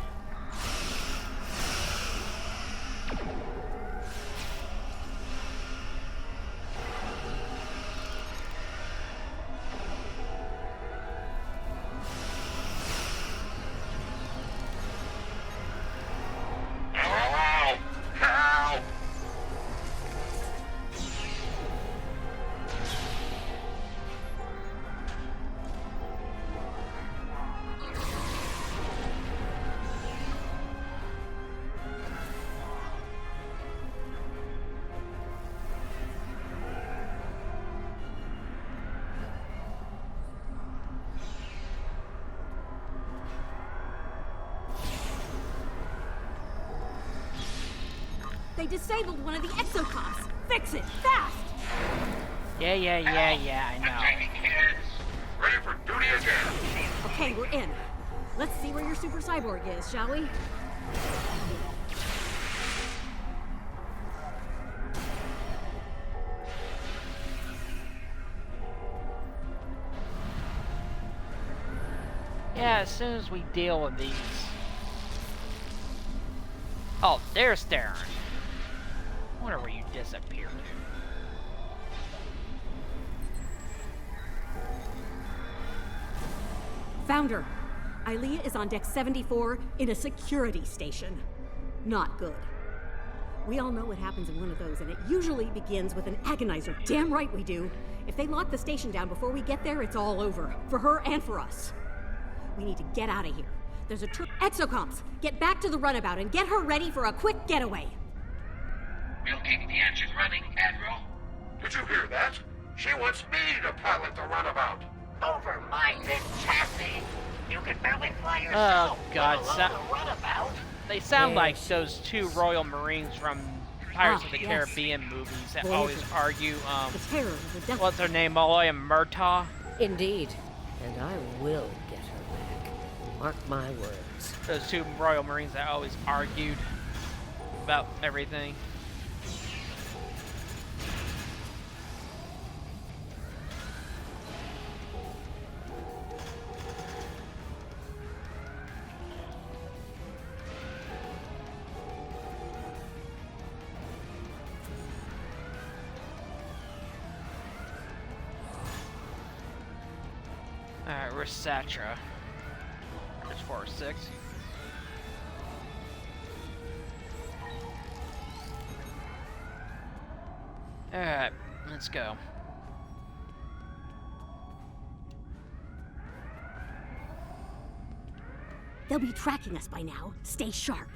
Speaker 17: They disabled one of the exocoms. Fix it, fast!
Speaker 1: Yeah, I know.
Speaker 13: Ready for duty again.
Speaker 17: Okay, we're in. Let's see where your super cyborg is, shall we?
Speaker 1: Yeah, as soon as we deal with these. Oh, there's Terran. I wonder where you disappeared.
Speaker 17: Founder, Ilia is on deck 74 in a security station. Not good. We all know what happens in one of those, and it usually begins with an agonizer. Damn right we do. If they lock the station down before we get there, it's all over. For her and for us. We need to get out of here. There's a exocoms! Get back to the runabout and get her ready for a quick getaway!
Speaker 13: We'll keep the engine running, Admiral. Did you hear that? She wants me to pilot the runabout.
Speaker 6: Over my big chassis! You can barely fly yourself,
Speaker 1: Oh God,
Speaker 6: let alone a runabout.
Speaker 1: They sound like those two Royal Marines from Pirates of the
Speaker 17: yes.
Speaker 1: Caribbean movies that
Speaker 17: Voyager.
Speaker 1: always argue,
Speaker 17: The terror of the death.
Speaker 1: what's her name, Malloy and Murtaugh?
Speaker 3: Indeed. And I will get her back. Mark my words.
Speaker 1: Those two Royal Marines that always argued about everything. Alright, where's Satra? There's 4 or 6. Alright, let's go.
Speaker 17: They'll be tracking us by now. Stay sharp.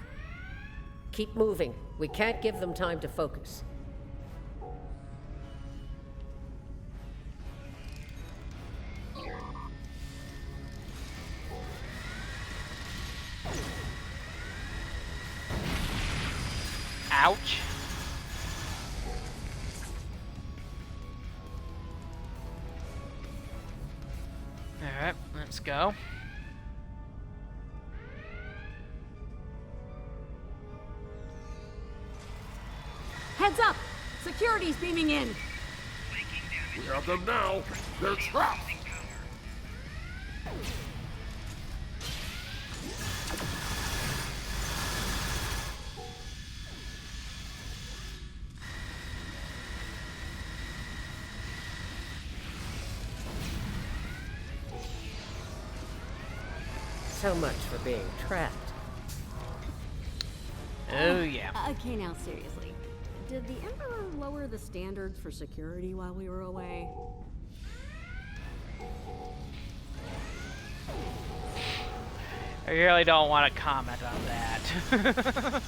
Speaker 3: Keep moving. We can't give them time to focus.
Speaker 1: Ouch. Alright, let's go.
Speaker 17: Heads up! Security's beaming in.
Speaker 13: We have them now. They're trapped.
Speaker 3: So much for being trapped.
Speaker 1: Oh, yeah.
Speaker 17: Okay, now seriously. Did the Emperor lower the standards for security while we were away?
Speaker 1: I really don't want to comment on that.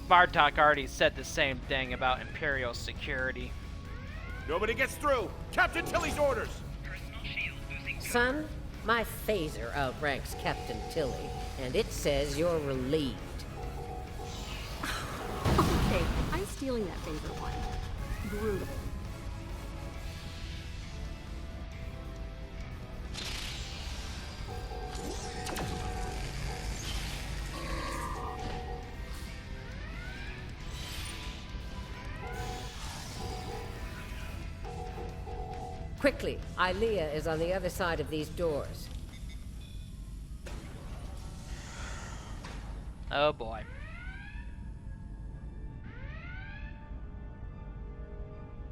Speaker 1: Bartok already said the same thing about Imperial security.
Speaker 18: Nobody gets through. Captain Tilly's orders.
Speaker 3: Son, my phaser outranks Captain Tilly, and it says you're relieved.
Speaker 17: Okay, I'm stealing that favorite one. Brutal.
Speaker 3: Quickly, Ilia is on the other side of these doors.
Speaker 1: Oh boy.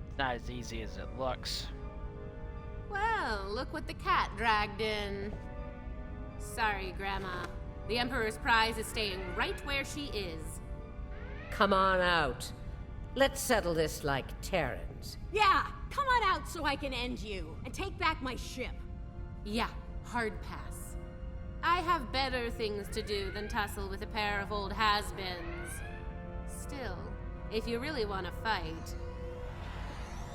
Speaker 1: It's not as easy as it looks.
Speaker 8: Well, look what the cat dragged in. Sorry, Grandma. The Emperor's prize is staying right where she is.
Speaker 3: Come on out. Let's settle this like Terrans.
Speaker 17: Yeah, come on out so I can end you and take back my ship.
Speaker 8: Yeah, hard pass. I have better things to do than tussle with a pair of old has-beens. Still, if you really want to fight...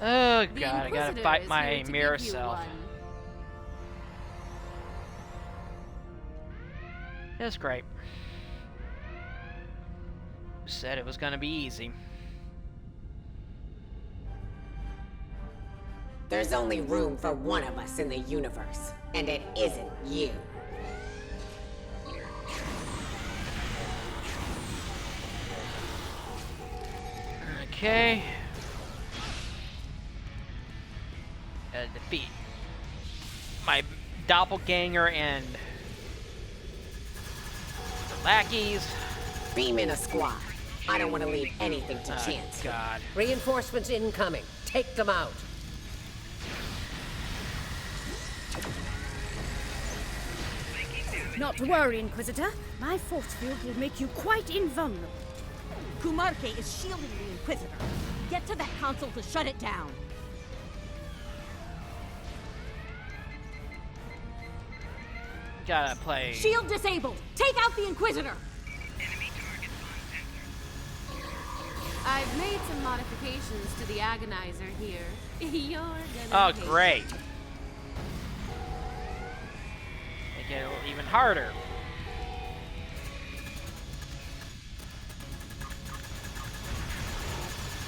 Speaker 1: Oh
Speaker 8: the
Speaker 1: god, I gotta
Speaker 8: Inquisitor
Speaker 1: fight
Speaker 8: is
Speaker 1: my
Speaker 8: here to
Speaker 1: mirror
Speaker 8: give you
Speaker 1: self.
Speaker 8: one.
Speaker 1: That's great. Said it was gonna be easy.
Speaker 9: There's only room for one of us in the universe, and it isn't you.
Speaker 1: Okay. Gotta defeat my doppelganger and the lackeys.
Speaker 9: Beam in a squad. I don't want to leave anything to
Speaker 1: Oh,
Speaker 9: chance.
Speaker 1: God.
Speaker 3: Reinforcements incoming. Take them out.
Speaker 7: Not to worry, Inquisitor. My force field will make you quite invulnerable.
Speaker 17: Kumarke is shielding the Inquisitor. Get to that console to shut it down.
Speaker 1: Gotta play.
Speaker 17: Shield disabled. Take out the Inquisitor.
Speaker 8: I've made some modifications to the Agonizer here. You're gonna
Speaker 1: Oh,
Speaker 8: hate
Speaker 1: great. Make it even harder.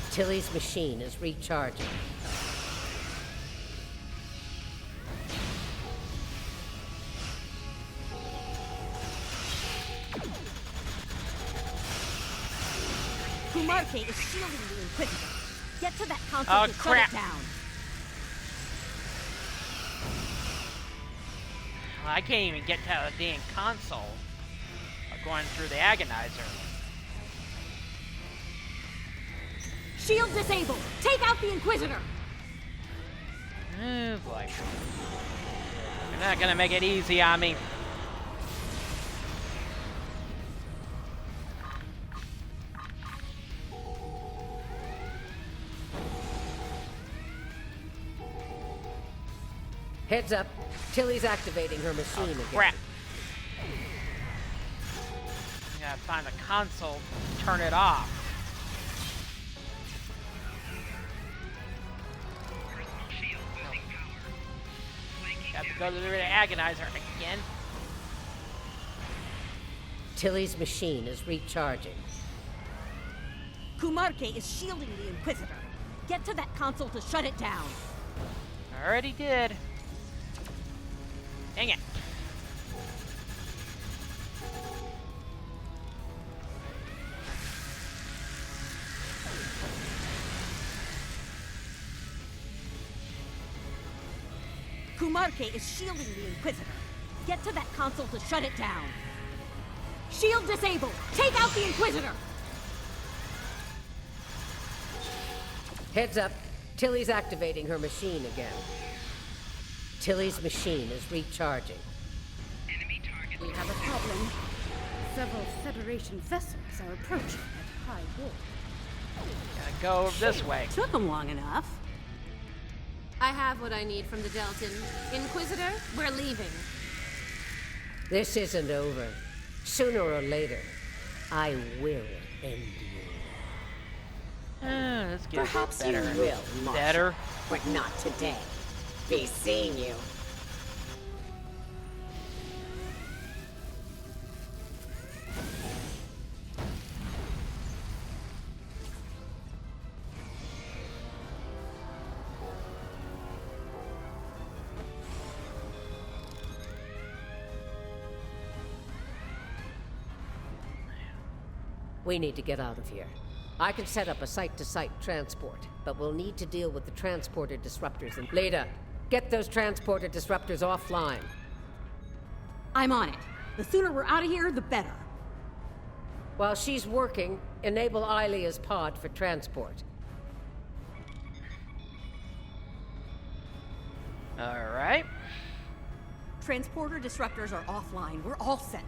Speaker 3: Tilly's machine is recharging.
Speaker 17: Kumarke is shielding the Inquisitor. Get to that console
Speaker 1: Oh,
Speaker 17: to
Speaker 1: crap.
Speaker 17: shut it down.
Speaker 1: I can't even get to the damn console. I'm going through the Agonizer.
Speaker 17: Shield disabled. Take out the Inquisitor.
Speaker 1: Oh boy. You're not gonna make it easy on me.
Speaker 3: Heads up. Tilly's activating her machine again.
Speaker 1: Crap. I gotta find the console, turn it off. Got to go to the agonizer again.
Speaker 3: Tilly's machine is recharging.
Speaker 17: Kumarke is shielding the Inquisitor. Get to that console to shut it down.
Speaker 1: Already did. Dang it.
Speaker 17: Kumarke is shielding the Inquisitor. Get to that console to shut it down. Shield disabled. Take out the Inquisitor.
Speaker 3: Heads up. Tilly's activating her machine again. Tilly's machine is recharging.
Speaker 7: We have a problem. Several Federation vessels are approaching at high warp.
Speaker 1: Gotta go this way.
Speaker 17: Took them long enough.
Speaker 8: I have what I need from the Deltan. Inquisitor, we're leaving.
Speaker 3: This isn't over. Sooner or later, I will end you.
Speaker 1: Let's get
Speaker 9: Perhaps
Speaker 1: better.
Speaker 9: you will, Marshal,
Speaker 1: Better.
Speaker 9: but not today. Be seeing you.
Speaker 3: We need to get out of here. I can set up a site-to-site transport, but we'll need to deal with the transporter disruptors. And Leda, get those transporter disruptors offline.
Speaker 17: I'm on it. The sooner we're out of here, the better.
Speaker 3: While she's working, enable Ilia's pod for transport.
Speaker 1: All right.
Speaker 17: Transporter disruptors are offline. We're all set.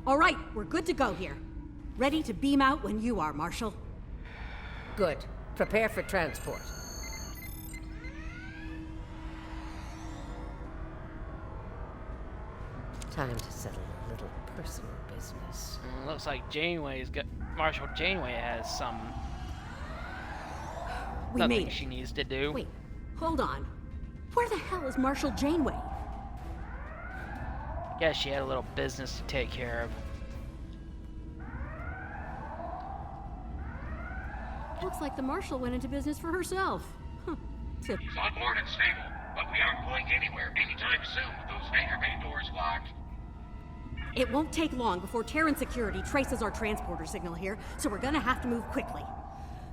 Speaker 17: All right, we're good to go here. Ready to beam out when you are, Marshal.
Speaker 3: Good. Prepare for transport. Time to settle a little personal business.
Speaker 1: Looks like Janeway's got Marshal Janeway has some
Speaker 17: We
Speaker 1: nothing
Speaker 17: made it.
Speaker 1: she needs to do.
Speaker 17: Wait, hold on. Where the hell is Marshal Janeway?
Speaker 1: Guess she had a little business to take care of.
Speaker 17: Looks like the Marshal went into business for herself. Huh. Tip.
Speaker 13: He's on board and stable, but we aren't going anywhere anytime soon with those hangar bay doors locked.
Speaker 17: It won't take long before Terran security traces our transporter signal here, so we're gonna have to move quickly.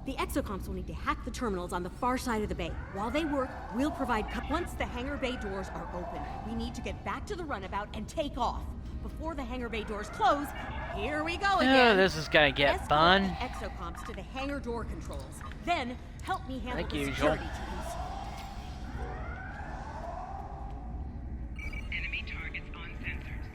Speaker 17: The exocomps will need to hack the terminals on the far side of the bay. While they work, we'll provide once the hangar bay doors are open. We need to get back to the runabout and take off. Before the hangar bay doors close, here we go again.
Speaker 1: Oh, this is gonna get
Speaker 17: Escort
Speaker 1: fun.
Speaker 17: the exocomps to the hangar door controls. Then, help me handle
Speaker 1: Like
Speaker 17: the
Speaker 1: usual.
Speaker 17: security teams.
Speaker 10: Enemy targets on sensors.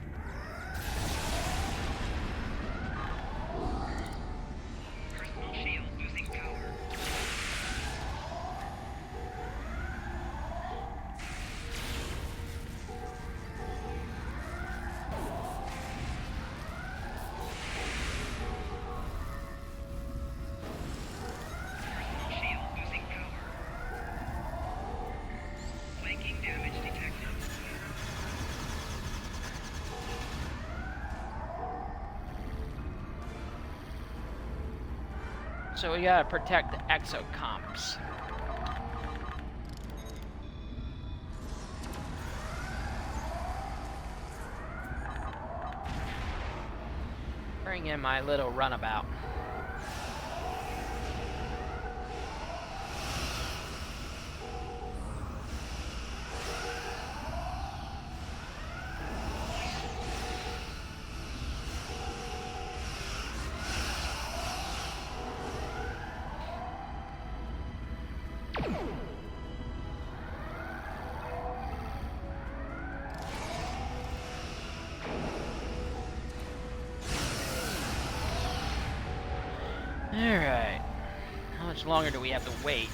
Speaker 10: Personal shield losing power. Shield losing power. Flanking damage detected.
Speaker 1: So we gotta protect the exocomps. Bring in my little runabout. Alright. How much longer do we have to wait?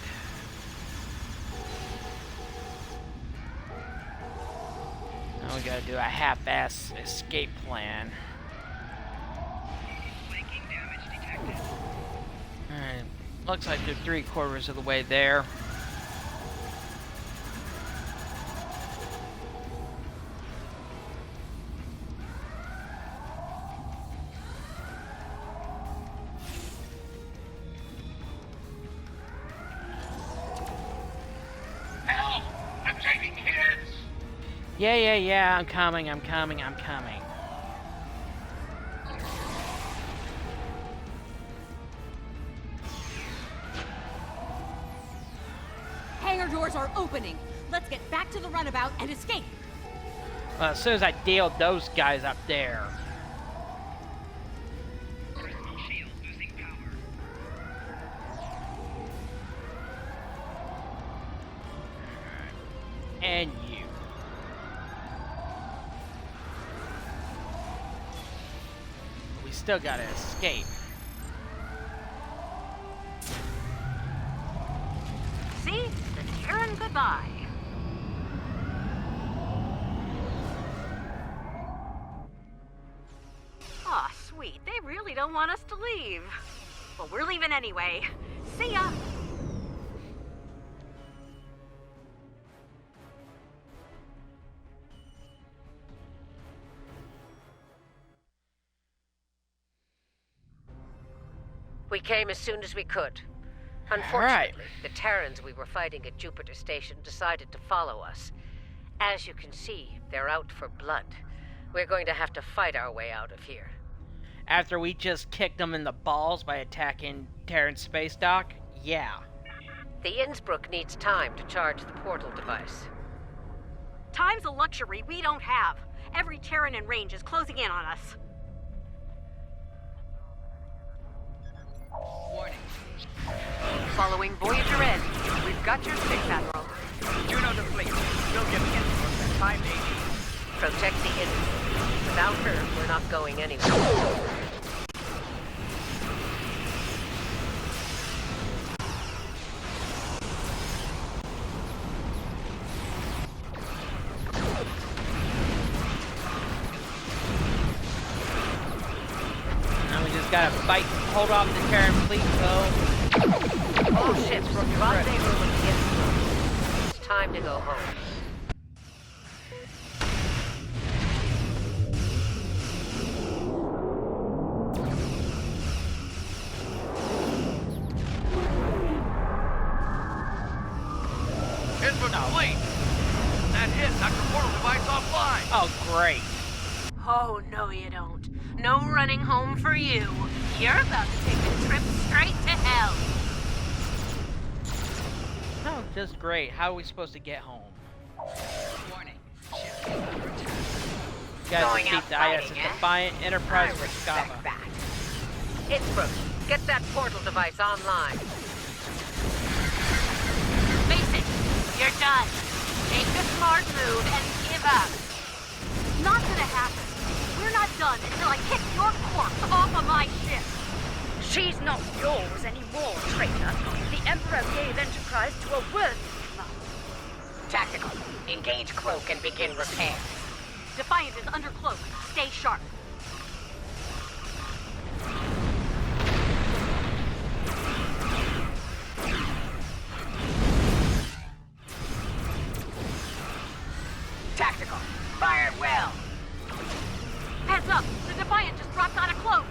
Speaker 1: Now we gotta do a half-ass escape plan. Alright. Looks like they're 3/4 of the way there. Yeah, I'm coming.
Speaker 17: Hangar doors are opening. Let's get back to the runabout and escape.
Speaker 1: Well, as soon as I deal those guys up there. And you. We still gotta escape.
Speaker 8: See? The Terran goodbye. Aw, sweet. They really don't want us to leave. Well, we're leaving anyway. See ya!
Speaker 3: We came as soon as we could. Unfortunately, the Terrans we were fighting at Jupiter Station decided to follow us. As you can see, they're out for blood. We're going to have to fight our way out of here.
Speaker 1: After we just kicked them in the balls by attacking Terran space dock? Yeah.
Speaker 3: The Innsbruck needs time to charge the portal device.
Speaker 17: Time's a luxury we don't have. Every Terran in range is closing in on us.
Speaker 4: Warning. Following Voyager N, we've got your six, Admiral.
Speaker 16: Juno to fleet. Still giving it. 580.
Speaker 3: Protect the Innsbruck. Without her, we're not going anywhere.
Speaker 1: Gotta fight, hold off the Terran fleet, though.
Speaker 3: All ships from rendezvous with the Innsbruck. It's time to go home.
Speaker 5: Innsbruck fleet! That hit knocked the portal device offline!
Speaker 1: Oh, great.
Speaker 8: Oh, no you don't. No running home for you. You're about to take a trip straight to hell.
Speaker 1: Oh, just great. How are we supposed to get home?
Speaker 16: Warning.
Speaker 1: You guys defeat the ISS Defiant, Enterprise, or Scava.
Speaker 3: Innsbruck, get that portal device online.
Speaker 8: Face it, you're done. Take a smart move and give up.
Speaker 17: Not gonna happen. We're not done until I kick your corpse off of my ship.
Speaker 10: She's not yours anymore, traitor. The Emperor gave Enterprise to a worthy club.
Speaker 9: Tactical. Engage cloak and begin repair.
Speaker 17: Defiant is under cloak. Stay sharp.
Speaker 9: Tactical. Fire it well.
Speaker 17: Heads up! The Defiant just dropped out of cloak!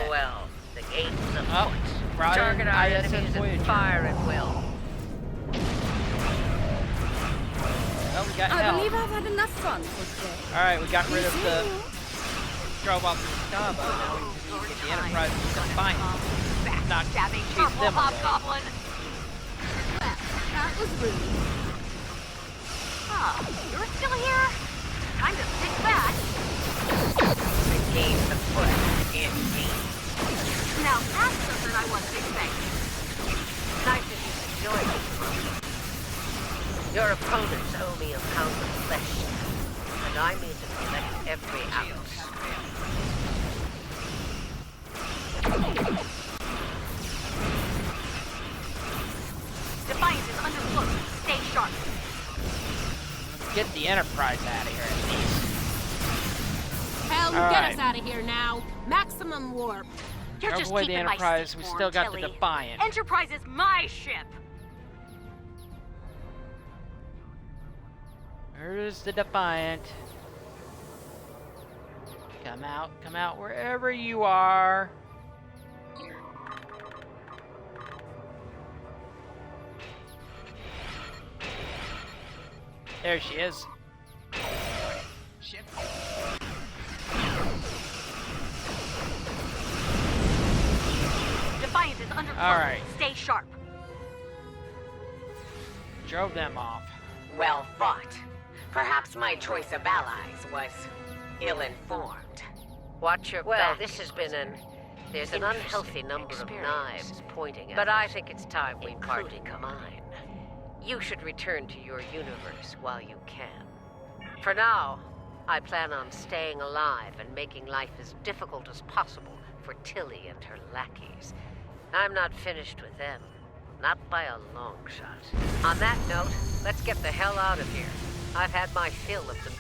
Speaker 3: Well, the gates of
Speaker 1: Target
Speaker 3: our
Speaker 1: ISS
Speaker 3: enemies
Speaker 1: Voyager.
Speaker 3: and fire at will.
Speaker 1: Well, we got
Speaker 7: I
Speaker 1: help.
Speaker 7: believe I've had enough fun for today.
Speaker 1: Alright, we got rid of the... drove off the Scava. Now we need to get the Enterprise to Defiant.
Speaker 4: backstabbing
Speaker 1: chase
Speaker 4: purple
Speaker 1: them away.
Speaker 4: hobgoblin.
Speaker 8: Well, that was rude.
Speaker 4: Ah, you're still here? Time to fix that.
Speaker 3: The game's afoot, indeed.
Speaker 4: Now that's something I wasn't expecting.
Speaker 3: Nice of you to join us, Mom. Your opponents owe me a pound of flesh, and I mean to collect every ounce.
Speaker 4: Defiance is underfoot. Stay sharp.
Speaker 1: Get the Enterprise out of here at least.
Speaker 8: Hell,
Speaker 1: All
Speaker 8: get
Speaker 1: right.
Speaker 8: us out of here now. Maximum warp.
Speaker 4: You're
Speaker 1: Don't
Speaker 4: just
Speaker 1: avoid the
Speaker 4: keeping my
Speaker 1: Enterprise,
Speaker 4: seat
Speaker 1: we
Speaker 4: warm,
Speaker 1: still got
Speaker 4: Tilly.
Speaker 1: the Defiant.
Speaker 4: Enterprise is my ship.
Speaker 1: Where's the Defiant? Come out wherever you are. There she is.
Speaker 16: Ship.
Speaker 4: Defiance is underfoot.
Speaker 1: All right.
Speaker 4: Stay sharp.
Speaker 1: Drove them off.
Speaker 9: Well fought. Perhaps my choice of allies was ill-informed.
Speaker 3: Watch your back. This has been there's an unhealthy number of knives pointing at us. But I think it's time we parted mine. You should return to your universe while you can. For now, I plan on staying alive and making life as difficult as possible for Tilly and her lackeys. I'm not finished with them. Not by a long shot. On that note, let's get the hell out of here. I've had my fill of them.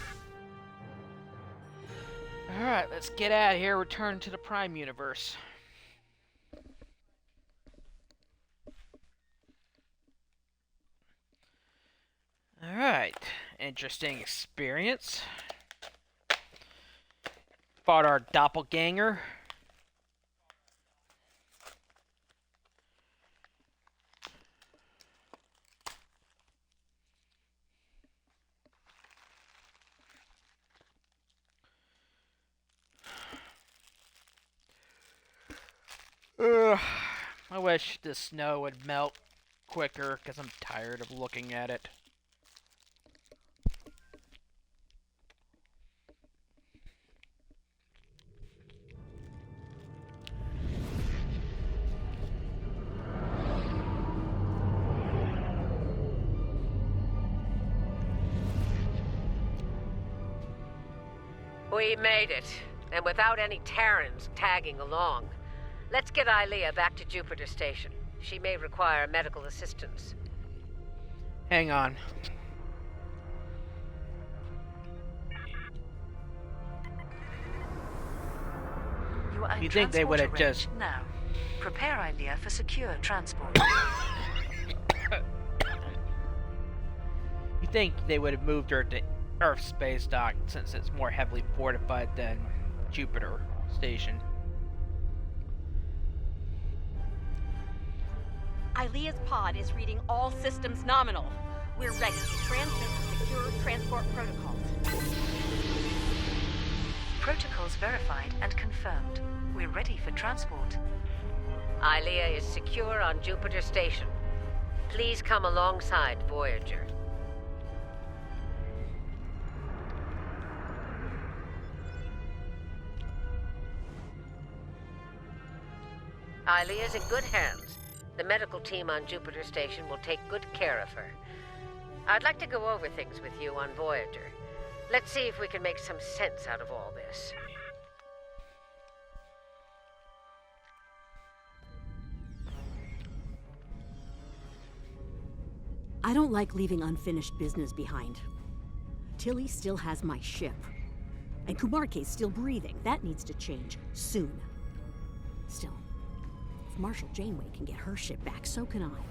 Speaker 1: Alright, let's get out of here, return to the Prime Universe. Alright, interesting experience. Fought our doppelganger. I wish the snow would melt quicker because I'm tired of looking at it.
Speaker 3: We made it, and without any Terrans tagging along. Let's get Ilia back to Jupiter Station. She may require medical assistance.
Speaker 1: Hang on. You think they would have just...
Speaker 19: Now, prepare Ilia for secure transport.
Speaker 1: You think they would have moved her to Earth space dock since it's more heavily fortified than Jupiter Station.
Speaker 20: Ilia's pod is reading all systems nominal. We're ready to transmit secure transport protocols.
Speaker 19: Protocols verified and confirmed. We're ready for transport.
Speaker 3: Ilia is secure on Jupiter Station. Please come alongside Voyager. Ilia's in good hands. The medical team on Jupiter Station will take good care of her. I'd like to go over things with you on Voyager. Let's see if we can make some sense out of all this.
Speaker 17: I don't like leaving unfinished business behind. Tilly still has my ship. And Kumarke's still breathing. That needs to change soon. Still, if Marshal Janeway can get her ship back, so can I.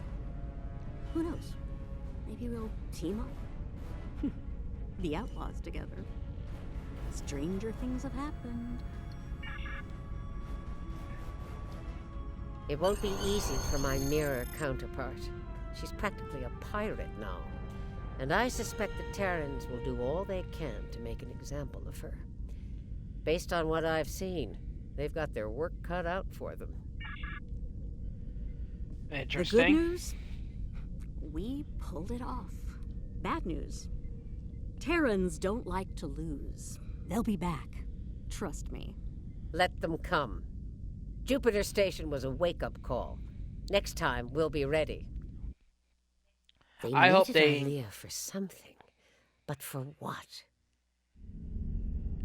Speaker 17: Who knows? Maybe we'll team up. The Outlaws together. Stranger things have happened.
Speaker 3: It won't be easy for my mirror counterpart. She's practically a pirate now. And I suspect the Terrans will do all they can to make an example of her. Based on what I've seen, they've got their work cut out for them.
Speaker 17: The good
Speaker 1: Interesting.
Speaker 17: news? We pulled it off. Bad news? Terrans don't like to lose. They'll be back. Trust me.
Speaker 3: Let them come. Jupiter Station was a wake-up call. Next time, we'll be ready. They
Speaker 1: I hope
Speaker 3: needed
Speaker 1: they...
Speaker 3: Ilia for something. But for what?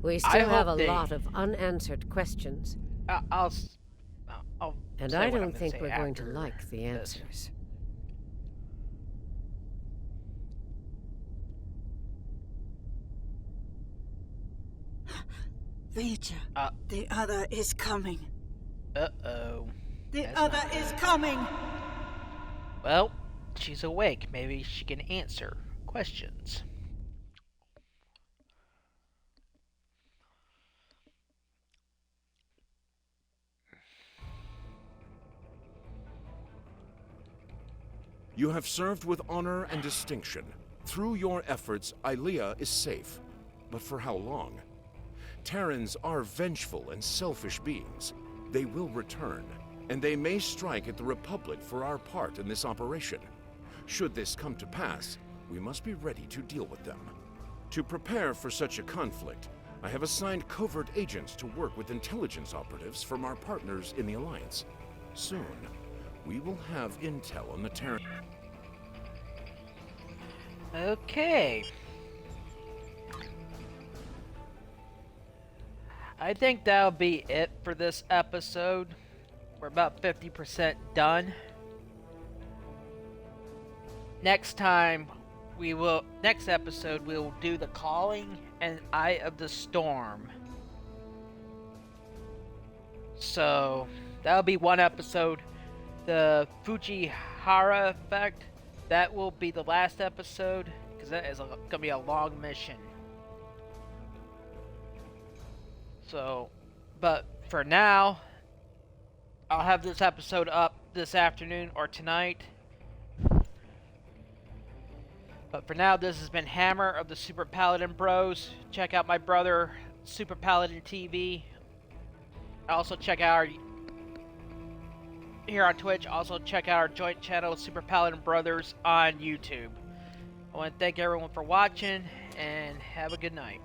Speaker 3: We still have a lot of unanswered questions.
Speaker 1: I'll
Speaker 3: and
Speaker 1: say
Speaker 3: I
Speaker 1: what I'm
Speaker 3: don't
Speaker 1: gonna
Speaker 3: think
Speaker 1: say
Speaker 3: we're going to
Speaker 1: after
Speaker 3: like the
Speaker 1: this.
Speaker 3: answers.
Speaker 21: Vija, the other is coming.
Speaker 1: Uh-oh.
Speaker 21: The
Speaker 1: That's
Speaker 21: other
Speaker 1: not
Speaker 21: is
Speaker 1: good.
Speaker 21: coming.
Speaker 1: Well, she's awake. Maybe she can answer questions.
Speaker 2: You have served with honor and distinction. Through your efforts, Ilia is safe. But for how long? Terrans are vengeful and selfish beings. They will return, and they may strike at the Republic for our part in this operation. Should this come to pass, we must be ready to deal with them. To prepare for such a conflict, I have assigned covert agents to work with intelligence operatives from our partners in the Alliance. Soon, we will have intel on the Terran.
Speaker 1: Okay. I think that'll be it for this episode. We're about 50% done. Next episode, we will do the Calling and Eye of the Storm. So, that'll be one episode. The Fujihara Effect, that will be the last episode, because that is going to be a long mission. So, but for now, I'll have this episode up this afternoon or tonight. But for now, this has been Hammer of the Super Paladin Bros. Check out my brother, Super Paladin TV. Also check out our... here on Twitch. Also check out our joint channel, Super Paladin Brothers, on YouTube. I want to thank everyone for watching, and have a good night.